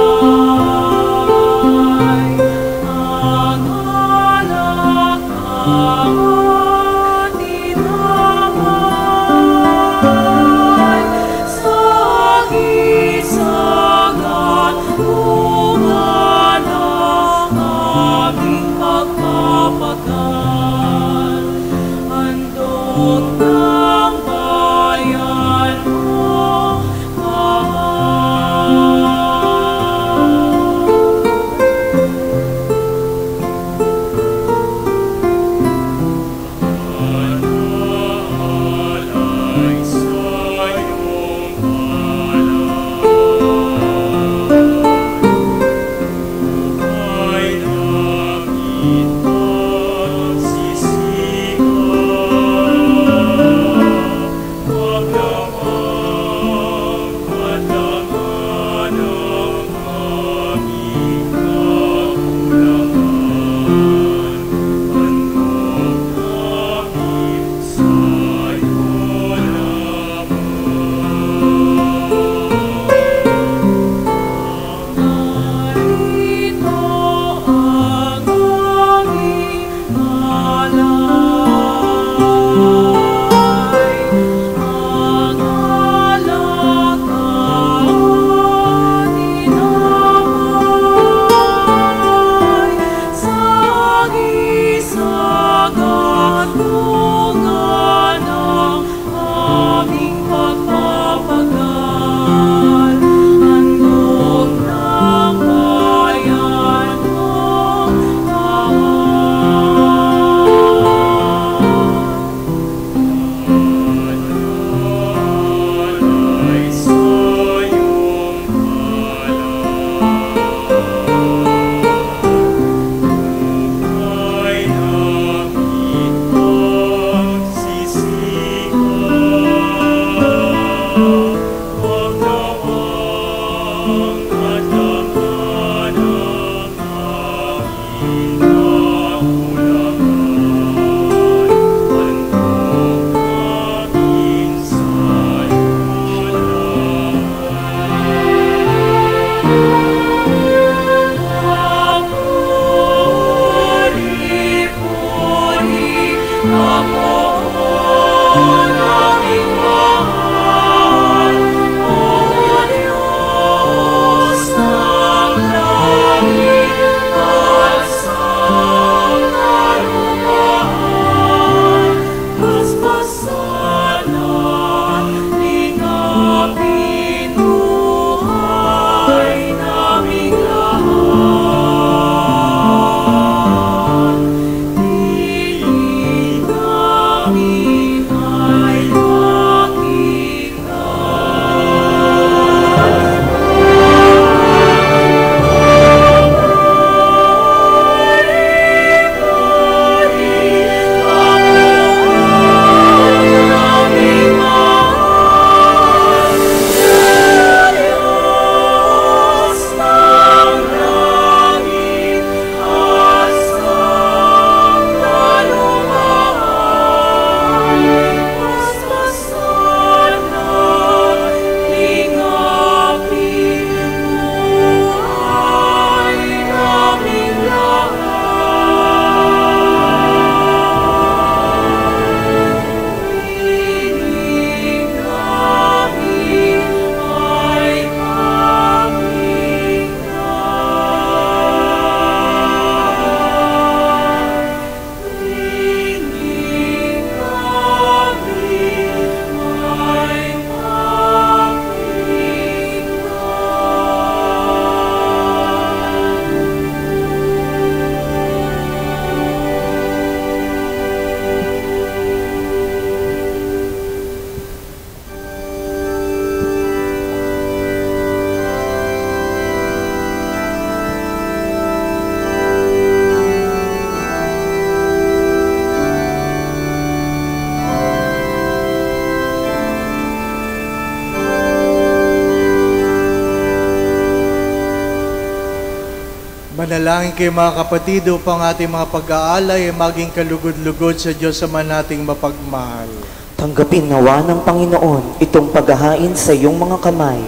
Manalangin kayo mga kapatid upang ating mga pag-aalay ay maging kalugod-lugod sa Diyos Ama nating mapagmahal. Tanggapin nawa ng Panginoon itong paghahain sa iyong mga kamay,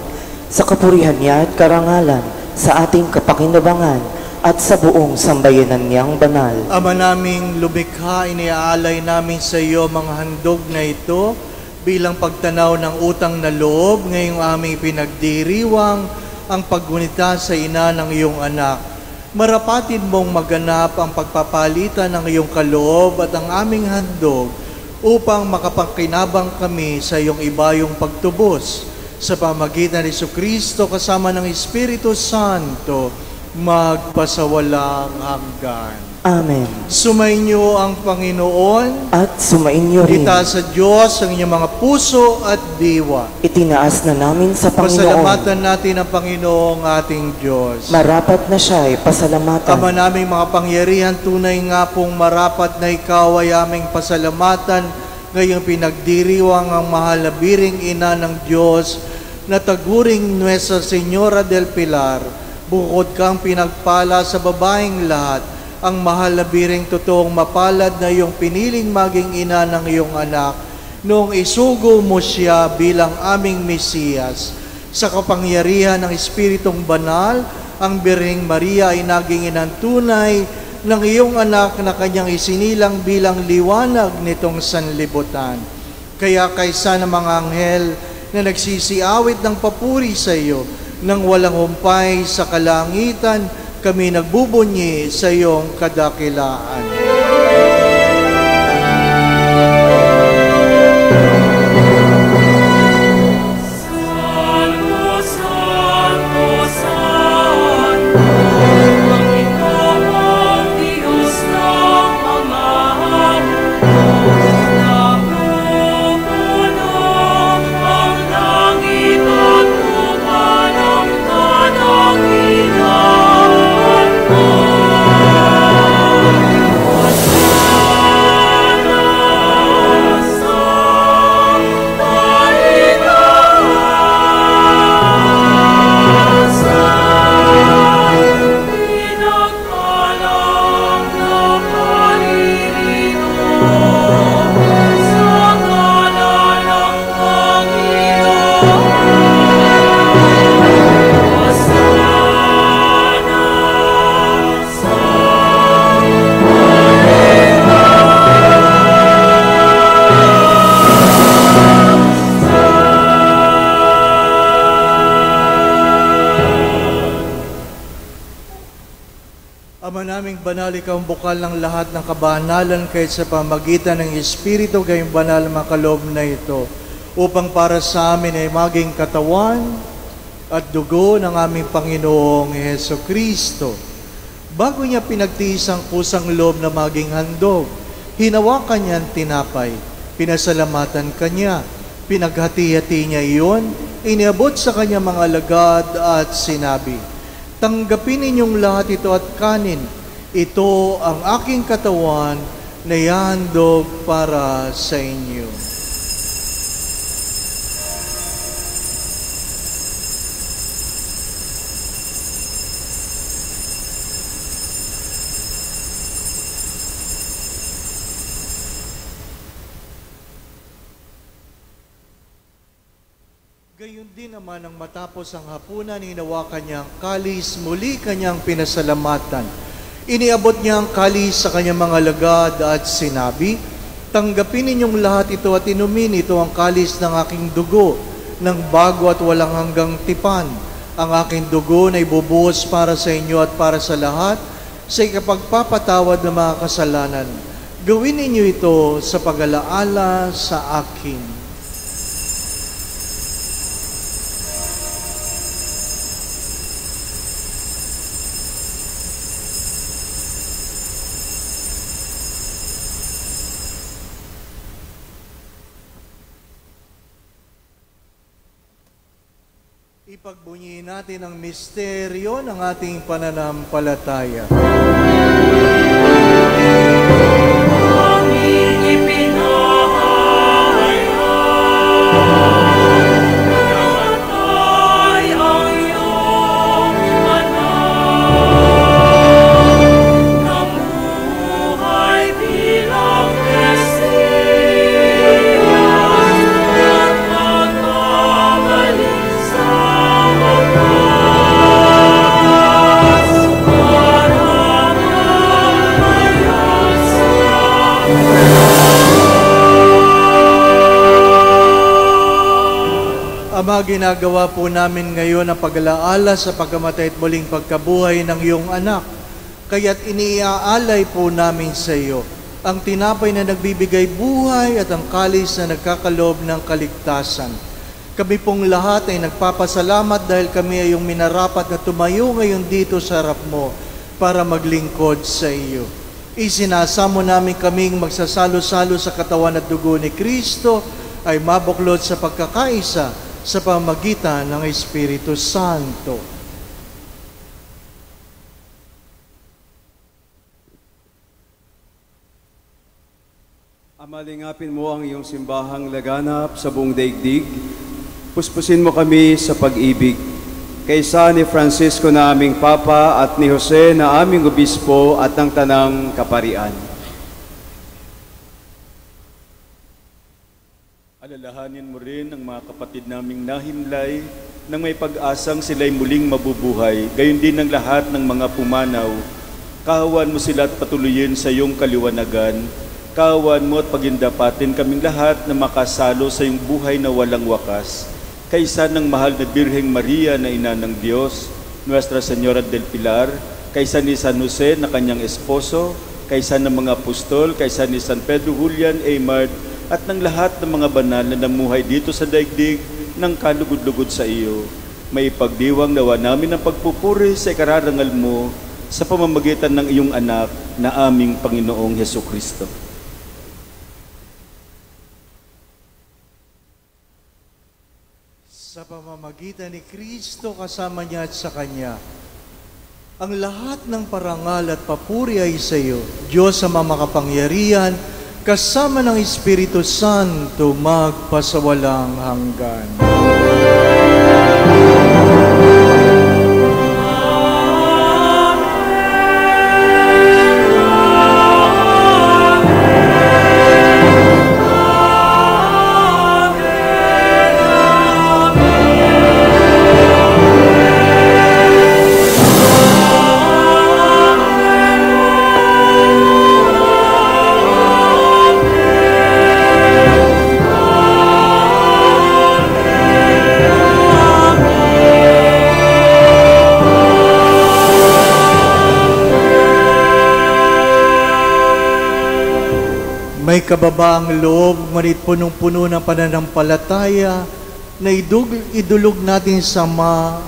sa kapurihan niya at karangalan, sa ating kapakinabangan, at sa buong sambayanan niyang banal. Ama naming lumikha, iniaalay namin sa iyo mga handog na ito bilang pagtanaw ng utang na loob ngayong aming pinagdiriwang ang paggunita sa ina ng iyong anak. Marapatin mong maganap ang pagpapalitan ng iyong kaloob at ang aming handog upang makapangkinabang kami sa iyong ibayong pagtubos sa pamagitan ni Jesucristo kasama ng Espiritu Santo magpasawalang hanggan. Amen. Sumainyo ang Panginoon At sumainyo rin. itaas sa Diyos ang inyong mga puso at diwa. Itinaas na namin sa Panginoon. Pasalamatan natin ang Panginoong ating Diyos. Marapat na siya ay pasalamatan. Ama naming mga pangyarihan, tunay nga pong marapat na ikaw ay aming pasalamatan ngayong pinagdiriwang ang mahal na biring ina ng Diyos na taguring Nuestra Señora del Pilar. Bukod kang pinagpala sa babaeng lahat, ang mahal na biring totoong mapalad na iyong piniling maging ina ng iyong anak noong isugo mo siya bilang aming Mesiyas. Sa kapangyarihan ng Espiritong Banal, ang Birheng Maria ay naging inang tunay ng iyong anak na kanyang isinilang bilang liwanag nitong sanlibutan. Kaya kaysa ng mga anghel na nagsisiawit ng papuri sa iyo, nang walang humpay sa kalangitan, kami nagbubunyi sa iyong kadakilaan. Ama naming banal, ikaw ang bukal ng lahat ng kabanalan kahit sa pamagitan ng Espiritu, gayong banal makaloob na ito, upang para sa amin ay maging katawan at dugo ng aming Panginoong Heso Kristo. Bago niya pinagtiis ang kusang loob na maging handog, hinawakan niya ang tinapay, pinasalamatan kanya, pinaghati-hati niya iyon, iniabot sa kanya mga alagad at sinabi, "Tanggapin ninyong lahat ito at kanin. Ito ang aking katawan na ihahandog para sa inyo." Gayon din naman ang matapos ang hapunan, hinawakan niya ang kalis, muli kanyang pinasalamatan. Iniabot niya ang kalis sa kanyang mga alagad at sinabi, "Tanggapin ninyong lahat ito at inumin, ito ang kalis ng aking dugo, ng bago at walang hanggang tipan. Ang aking dugo na ibubuhos para sa inyo at para sa lahat, sa ikapagpapatawad ng mga kasalanan. Gawin ninyo ito sa pag-alaala sa akin." Ipagbunyiin natin ang misteryo ng ating pananampalataya. Aming ipinahayag, namatay ang iyong anak. Ama, ginagawa po namin ngayon ang pag-alaala sa pagkamatay at muling pagkabuhay ng iyong anak. Kaya't iniaalay po namin sa iyo ang tinapay na nagbibigay buhay at ang kalis na nagkakaloob ng kaligtasan. Kami pong lahat ay nagpapasalamat dahil kami ay yung minarapat na tumayo ngayon dito sa harap mo para maglingkod sa iyo. Isinasamo namin kaming magsasalo-salo sa katawan at dugo ni Kristo ay mabuklod sa pagkakaisa sa pamamagitan ng Espiritu Santo. Amalingapin mo ang iyong simbahang laganap sa buong daigdig. Puspusin mo kami sa pag-ibig. Kaysa ni Francisco na aming Papa at ni Jose na aming Obispo at ng Tanang Kaparian. Alalahanin mo rin ang mga kapatid naming nahimlay nang may pag-asang sila'y muling mabubuhay, gayon din ang lahat ng mga pumanaw. Kahawan mo sila at patuloyin sa iyong kaliwanagan. Kahawan mo at pagindapatin kaming lahat na makasalo sa iyong buhay na walang wakas. Kaysa ng mahal na Birheng Maria na ina ng Diyos, Nuestra Señora del Pilar, kaysa ni San Jose na kanyang esposo, kaysa ng mga apostol, kaysa ni San Pedro Julian Aymar, at ng lahat ng mga banal na namuhay dito sa daigdig ng kalugod-lugod sa iyo. May ipagdiwang nawa namin ang pagpupuri sa ikararangal mo sa pamamagitan ng iyong anak na aming Panginoong Hesukristo. Sa pamamagitan ni Kristo kasama niya at sa Kanya, ang lahat ng parangal at papuri ay sa iyo, Diyos sa makapangyarihan, kasama ng Espiritu Santo magpasawalang hanggan. May kababaang loob, ngunit punong-puno ng pananampalataya na idulog natin sama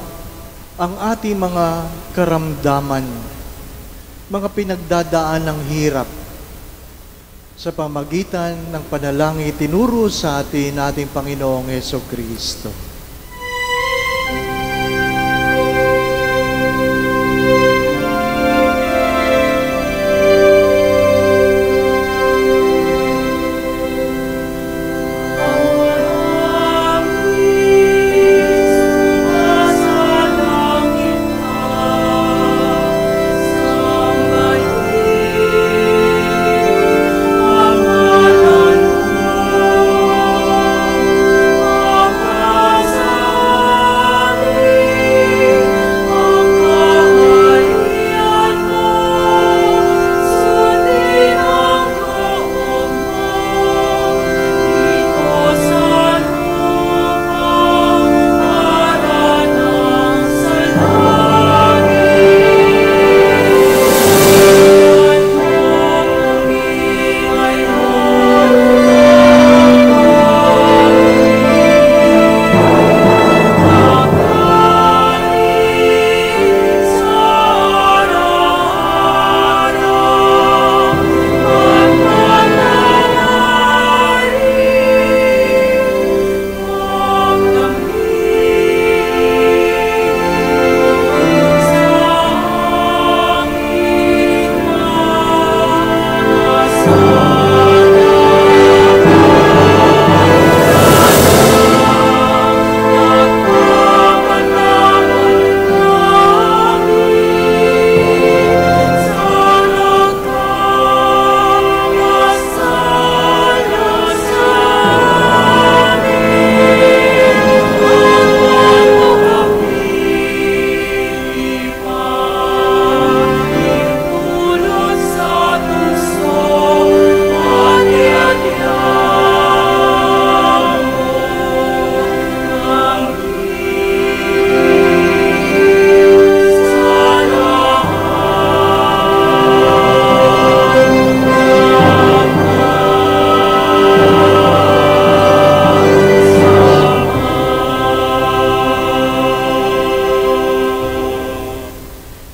ang ating mga karamdaman, mga pinagdadaan ng hirap sa pamagitan ng panalangin itinuro sa atin nating Panginoong Hesukristo.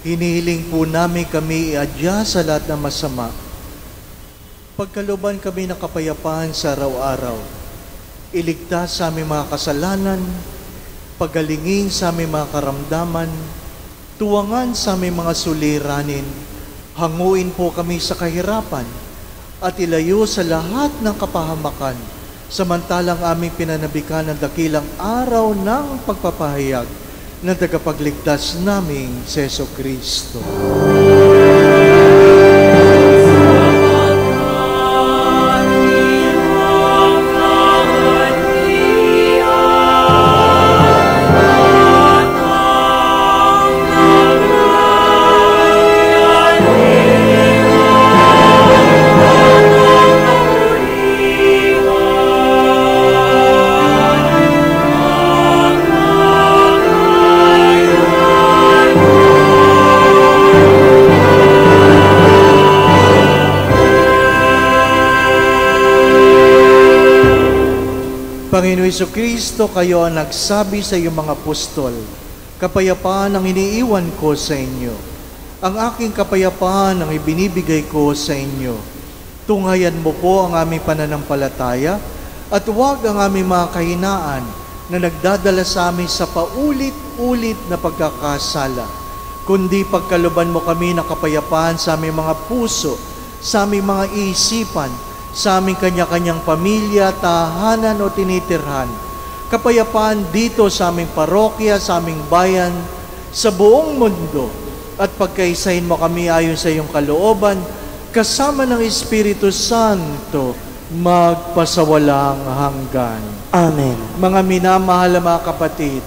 Hinihiling po namin kami iadya sa lahat ng masama. Pagkalooban kami ng kapayapaan sa araw-araw. Iligtas sa aming mga kasalanan, pagalingin sa aming mga karamdaman, tuwangan sa aming mga suliranin, hanguin po kami sa kahirapan, at ilayo sa lahat ng kapahamakan, samantalang aming pinanabikan ng dakilang araw ng pagpapahayag ng tagapagligtas naming si Jesucristo. Panginoon Jesucristo, kayo ang nagsabi sa iyong mga apostol, kapayapaan ang iniiwan ko sa inyo. Ang aking kapayapaan ang ibinibigay ko sa inyo. Tunghayan mo po ang aming pananampalataya at huwag ang aming mga kahinaan na nagdadala sa amin sa paulit-ulit na pagkakasala, kundi pagkalooban mo kami ng kapayapaan sa aming mga puso, sa aming mga isipan, sa aming kanya-kanyang pamilya, tahanan o tinitirhan. Kapayapaan dito sa aming parokya, sa aming bayan, sa buong mundo. At pagkaisahin mo kami ayon sa iyong kalooban, kasama ng Espiritu Santo, magpasawalang hanggan. Amen. Mga minamahal na mga kapatid,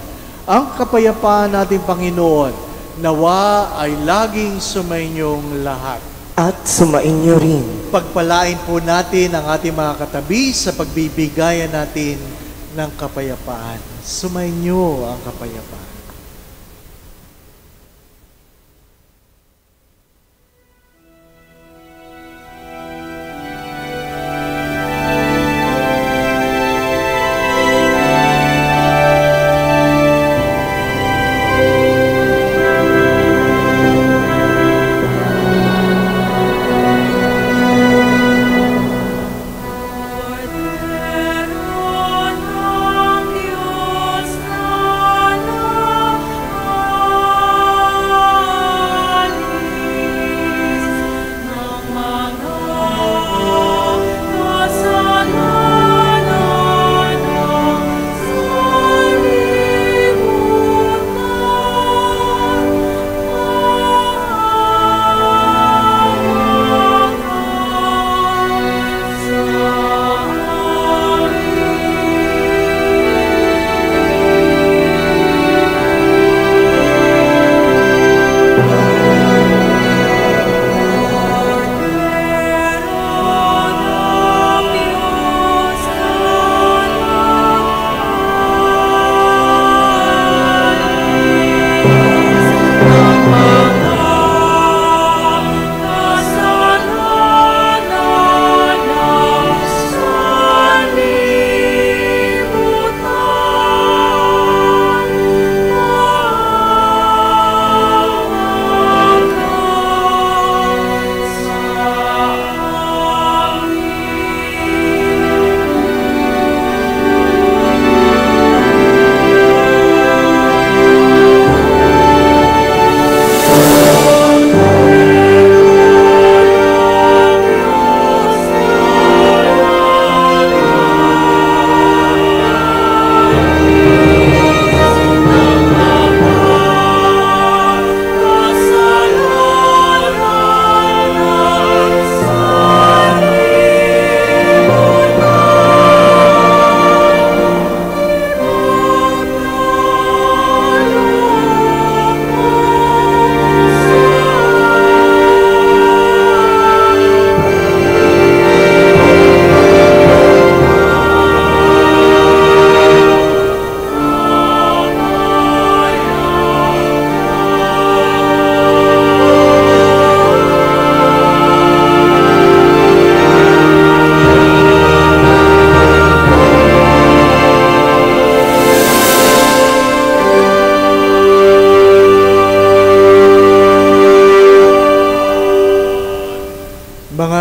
ang kapayapaan nating Panginoon, nawa ay laging sumainyong lahat. At sumainyo rin. Pagpalain po natin ang ating mga katabi sa pagbibigayan natin ng kapayapaan. Sumainyo ang kapayapaan. Cordero ng Diyos na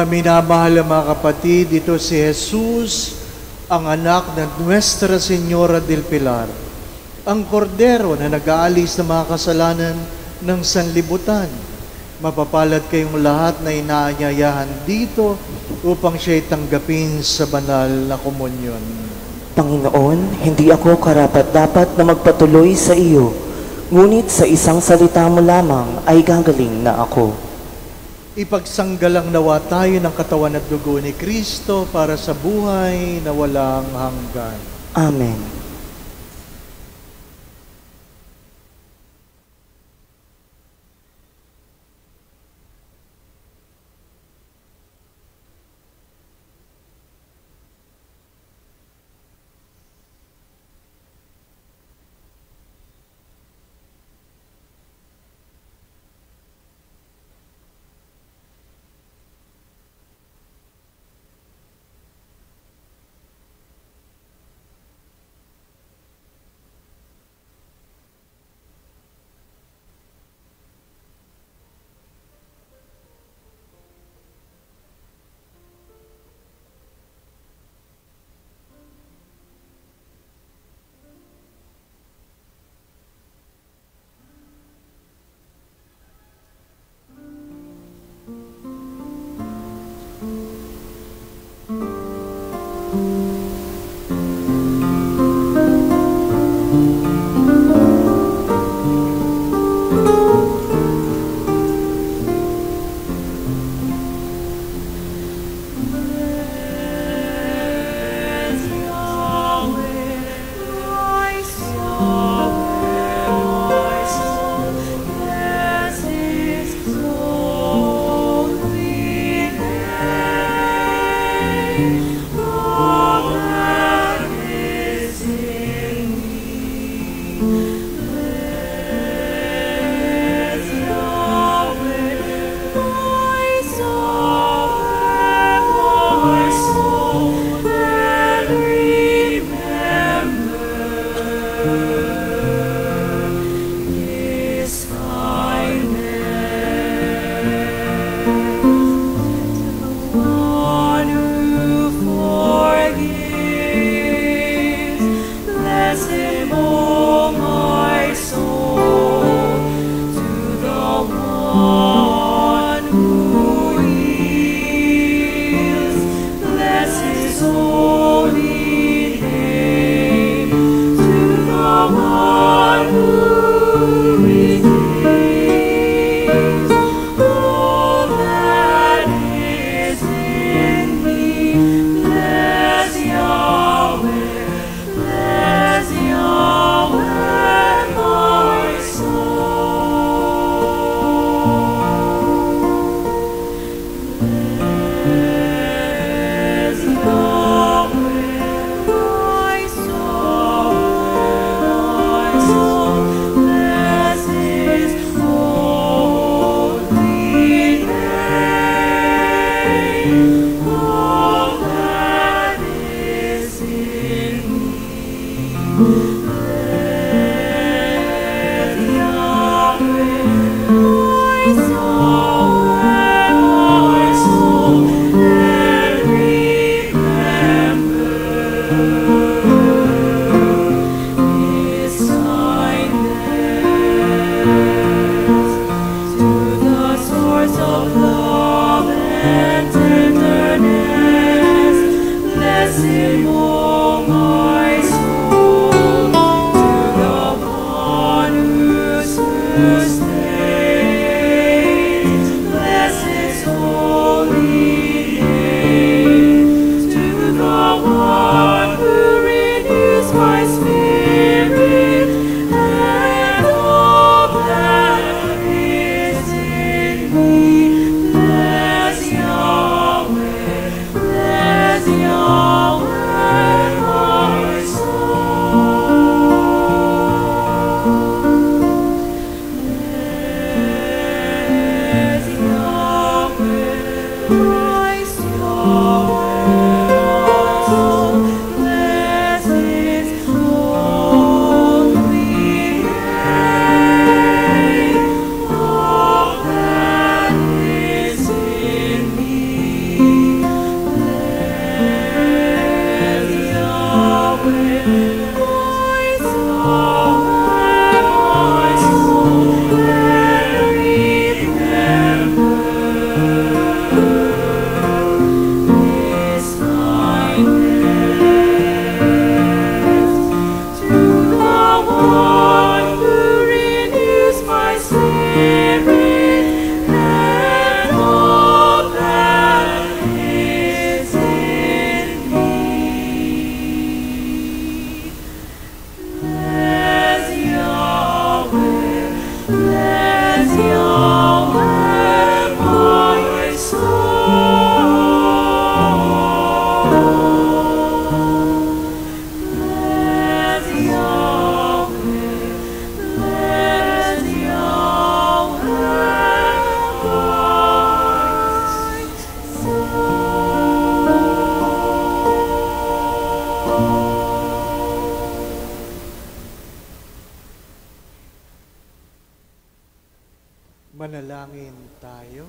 minamahal na mga kapatid, ito si Jesus, ang anak ng Nuestra Señora del Pilar, ang kordero na nag-aalis ng mga kasalanan ng sanlibutan. Mapapalad kayong lahat na inaanyayahan dito upang siya'y tanggapin sa banal na komunyon. Panginoon, hindi ako karapat-dapat na magpatuloy sa iyo, ngunit sa isang salita mo lamang ay gagaling na ako. Ipagsanggalang nawa tayo ng katawan at dugo ni Kristo para sa buhay na walang hanggan. Amen. Manalangin tayo.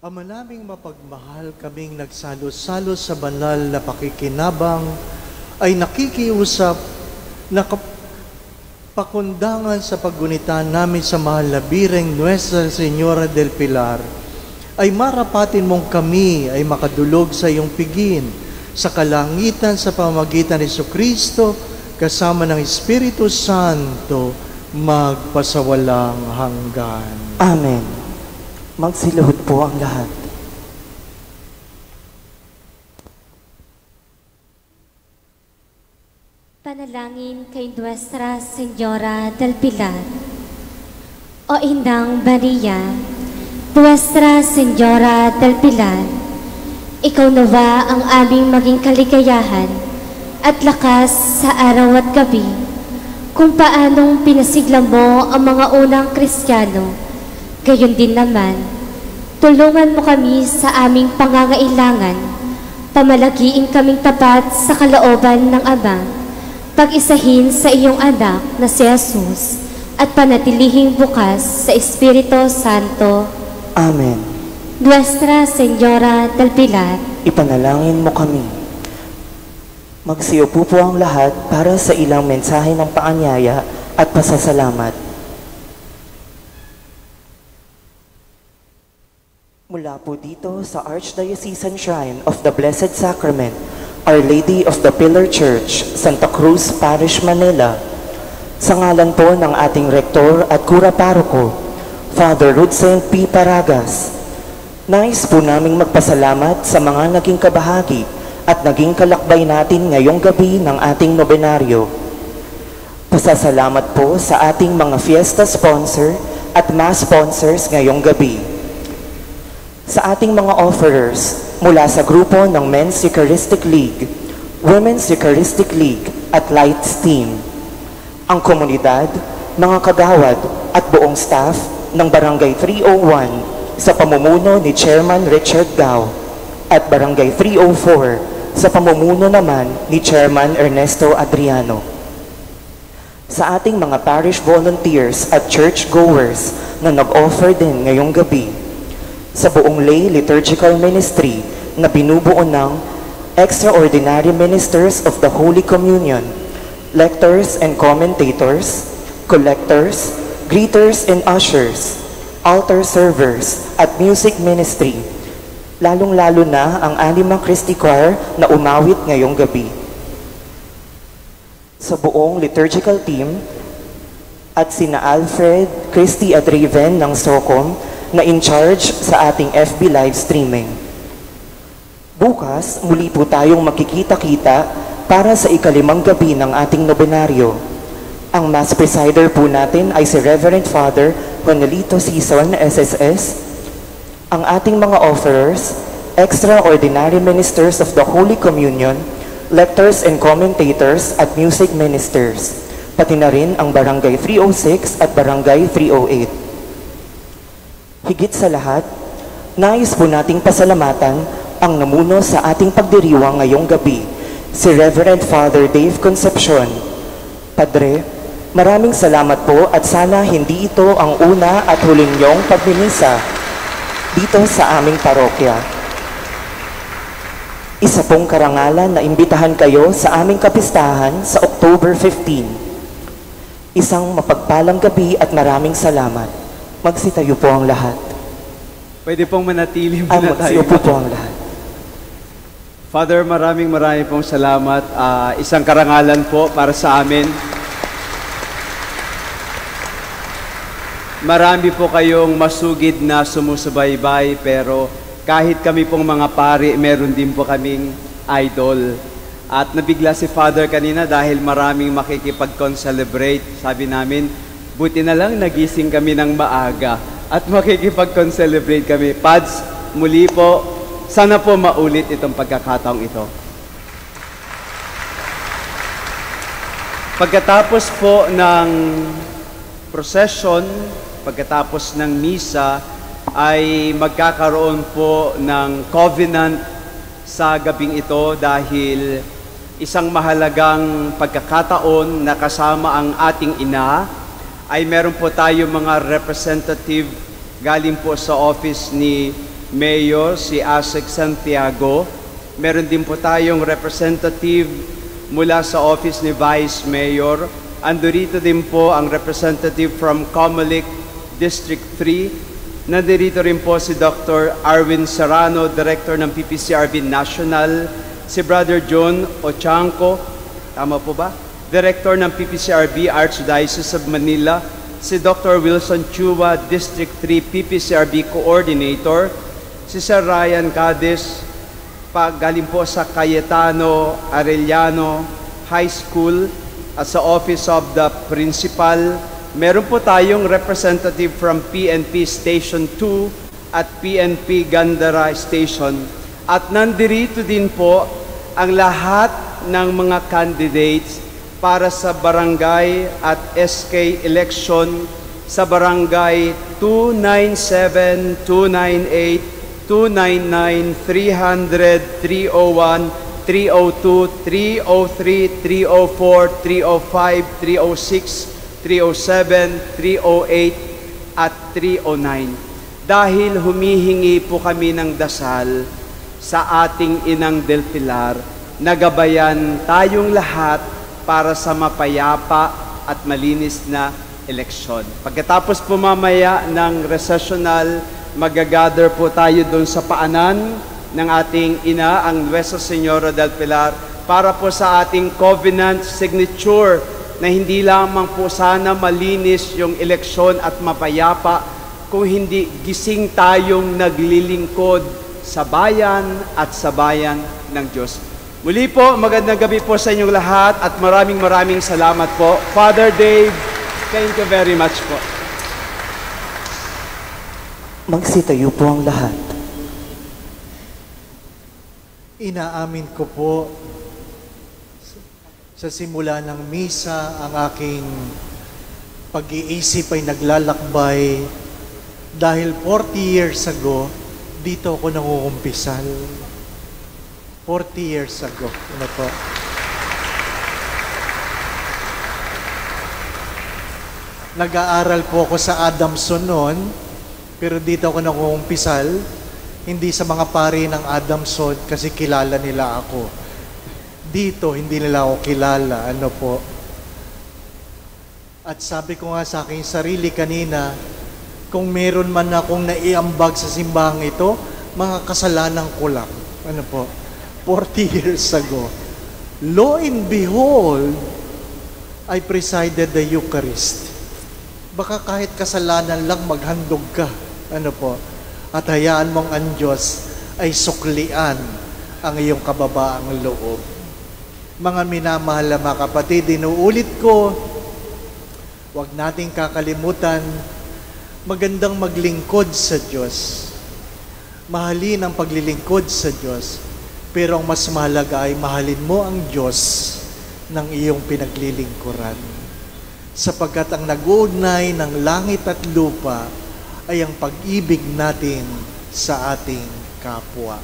Ama naming mapagmahal, kaming nagsalo-salo sa banal na pakikinabang ay nakikiusap na pakundangan sa paggunita namin sa mahal na bireng Nuestra Señora del Pilar ay marapatin mong kami ay makadulog sa iyong pigin sa kalangitan sa pamamagitan ni Jesucristo kasama ng Espiritu Santo magpasawalang hanggan. Amen. Magsiluhod po ang lahat. Panalangin kay Nuestra Señora del Pilar. O Inang Maria, Nuestra Señora del Pilar, ikaw nawa ang aming maging kaligayahan at lakas sa araw at gabi, kung paanong pinasigla mo ang mga unang Kristiyano. Gayon din naman, tulungan mo kami sa aming pangangailangan, pamalagiin kaming tapat sa kalooban ng Ama, pag-isahin sa iyong anak na si Jesus, at panatilihing bukas sa Espiritu Santo. Amen. Nuestra Señora del Pilar, Ipanalangin mo kami. Magsiupo po ang lahat para sa ilang mensahe ng paanyaya at pasasalamat. Mula po dito sa Archdiocesan Shrine of the Blessed Sacrament, Our Lady of the Pillar Church, Santa Cruz Parish, Manila, sa ngalan po ng ating Rektor at Kura Paroko, Father Rudsen P. Paragas, nais po naming magpasalamat sa mga naging kabahagi at naging kalakbay natin ngayong gabi ng ating nobenaryo. Pasasalamat po sa ating mga fiesta sponsor at mass sponsors ngayong gabi. Sa ating mga offerers mula sa grupo ng Men's Eucharistic League, Women's Eucharistic League at Lights Team, ang komunidad, mga kagawad at buong staff ng Barangay 301 sa pamumuno ni Chairman Richard Gao at Barangay 304 sa pamumuno naman ni Chairman Ernesto Adriano. Sa ating mga parish volunteers at church-goers na nag-offer din ngayong gabi, sa buong lay liturgical ministry na binubuo ng extraordinary ministers of the Holy Communion, lectors and commentators, collectors, greeters and ushers, altar servers at music ministry, lalong-lalo na ang Anima Christi Choir na umawit ngayong gabi. Sa buong liturgical team at sina Alfred, Christy at Raven ng SOCOM na in charge sa ating FB live streaming. Bukas, muli po tayong makikita-kita para sa ikalimang gabi ng ating nobenaryo. Ang Mass Presider po natin ay si Reverend Father Juanelito Sison, SSS. Ang ating mga offerers, extraordinary ministers of the Holy Communion, lectors and commentators at music ministers, pati na rin ang Barangay 306 at Barangay 308. Higit sa lahat, nais po nating pasalamatan ang namuno sa ating pagdiriwang ngayong gabi, si Reverend Father Dave Concepcion. Padre, maraming salamat po at sana hindi ito ang una at huling niyong pagmimisa dito sa aming parokya. Isa pong karangalan na imbitahan kayo sa aming kapistahan sa October 15. Isang mapagpalang gabi at maraming salamat. Magsitayo po ang lahat. Pwede pong manatili muna tayo. Magsiupo po ang lahat. Father, maraming pong salamat. Isang karangalan po para sa amin. Marami po kayong masugid na sumusubaybay, pero kahit kami pong mga pari, meron din po kaming idol. At nabigla si Father kanina dahil maraming makikipag-concelebrate. Sabi namin, buti na lang nagising kami ng maaga at makikipag-concelebrate kami. Pads, muli po, sana po maulit itong pagkakataong ito. Pagkatapos po ng procession, pagkatapos ng misa, ay magkakaroon po ng covenant sa gabing ito dahil isang mahalagang pagkakataon na kasama ang ating ina ay meron po tayo mga representative galing po sa office ni Mayor, si Asek Santiago. Meron din po tayong representative mula sa office ni Vice Mayor. Andurito din po ang representative from Comelec District 3. Nandirito rin po si Dr. Arwin Serrano, Director ng PPCRB National. Si Brother John Ochanco, tama po ba? Director ng PPCRB Archdiocese of Manila, si Dr. Wilson Chua, District 3 PPCRB Coordinator, si Sir Ryan Cadiz, galing po sa Cayetano Arellano High School at sa Office of the Principal. Meron po tayong representative from PNP Station 2 at PNP Gandara Station. At nandirito din po ang lahat ng mga candidates para sa barangay at SK election sa barangay 297, 298, 299, 300, 301, 302, 303, 304, 305, 306, 307, 308, at 309. Dahil humihingi po kami ng dasal sa ating Inang del Pilar, nagabayan tayong lahat para sa mapayapa at malinis na eleksyon. Pagkatapos po mamaya ng recessional, magagather po tayo doon sa paanan ng ating ina, ang Nuestra Señora del Pilar, para po sa ating covenant signature na hindi lamang po sana malinis yung eleksyon at mapayapa, kung hindi gising tayong naglilingkod sa bayan at sa bayan ng Diyos. Muli po, magandang gabi po sa inyong lahat at maraming salamat po. Father Dave, thank you very much po. Magsitayo po ang lahat. Inaamin ko po sa simula ng misa ang aking pag-iisip ay naglalakbay dahil 40 years ago, dito ako nangungumpisal. 40 years ago. Ano po? Nag-aaral po ako sa Adamson noon, pero dito ako nangungumpisal, hindi sa mga pari ng Adamson kasi kilala nila ako. Dito, hindi nila ako kilala. Ano po? At sabi ko nga sa aking sarili kanina, kung meron man akong naiambag sa simbahang ito, mga kasalanan ko lang. Ano po? 40 years ago, lo and behold, I presided the Eucharist. Baka kahit kasalanan lang maghandog ka. Ano po? At hayaan mong ang Diyos ay suklian ang iyong kababaang loob. Mga minamahal na mga kapatid, inuulit ko, huwag nating kakalimutan, magandang maglingkod sa Diyos. Mahalin ang paglilingkod sa Diyos. Pero ang mas mahalaga ay mahalin mo ang Diyos ng iyong pinaglilingkuran. Sapagkat ang nag-uugnay ng langit at lupa ay ang pag-ibig natin sa ating kapwa.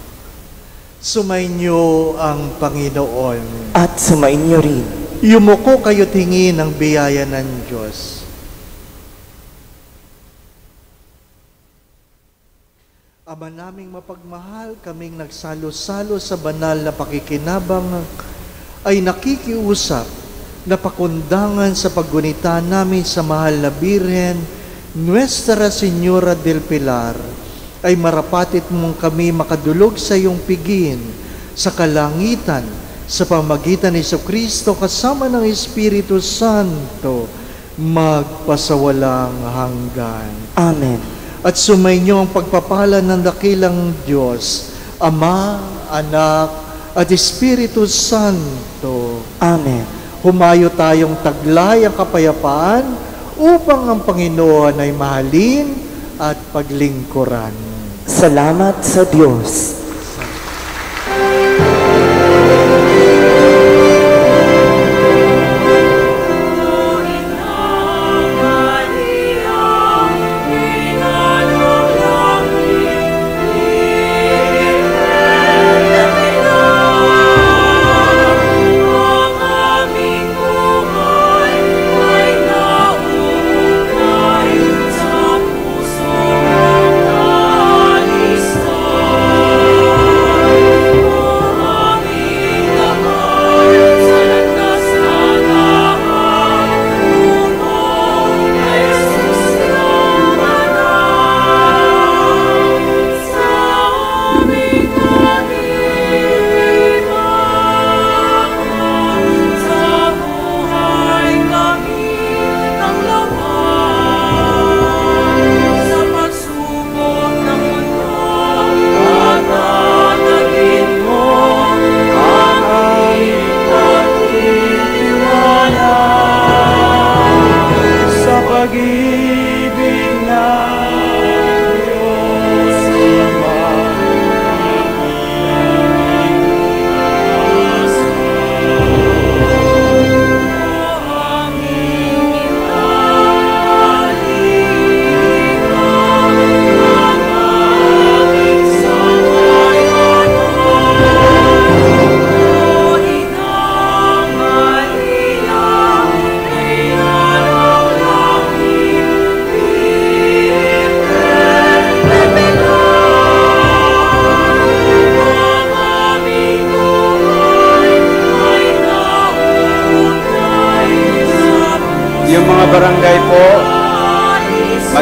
Sumainyo ang Panginoon. At sumainyo rin. Yumuko kayo't hingi ng biyaya ng Diyos. Ama naming mapagmahal, kaming nagsalo-salo sa banal na pakikinabang ay nakikiusap na pakundangan sa paggunita namin sa mahal na Birhen, Nuestra Señora del Pilar, ay marapatit mong kami makadulog sa iyong pigin sa kalangitan sa pamagitan ni Jesucristo kasama ng Espiritu Santo magpasawalang hanggan. Amen. At sumainyo ang pagpapala ng dakilang Diyos, Ama, Anak, at Espiritu Santo. Amen. Humayo tayong taglay ang kapayapaan upang ang Panginoon ay mahalin at paglingkuran. Salamat sa Diyos.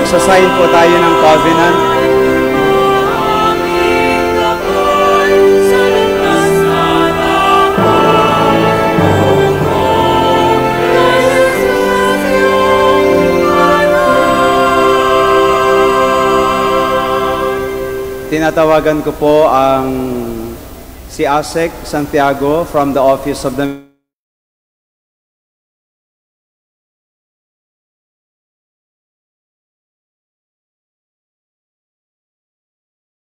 Magsasign po tayo ng covenant. Tinatawagan ko po ang si Asek Santiago from the Office of the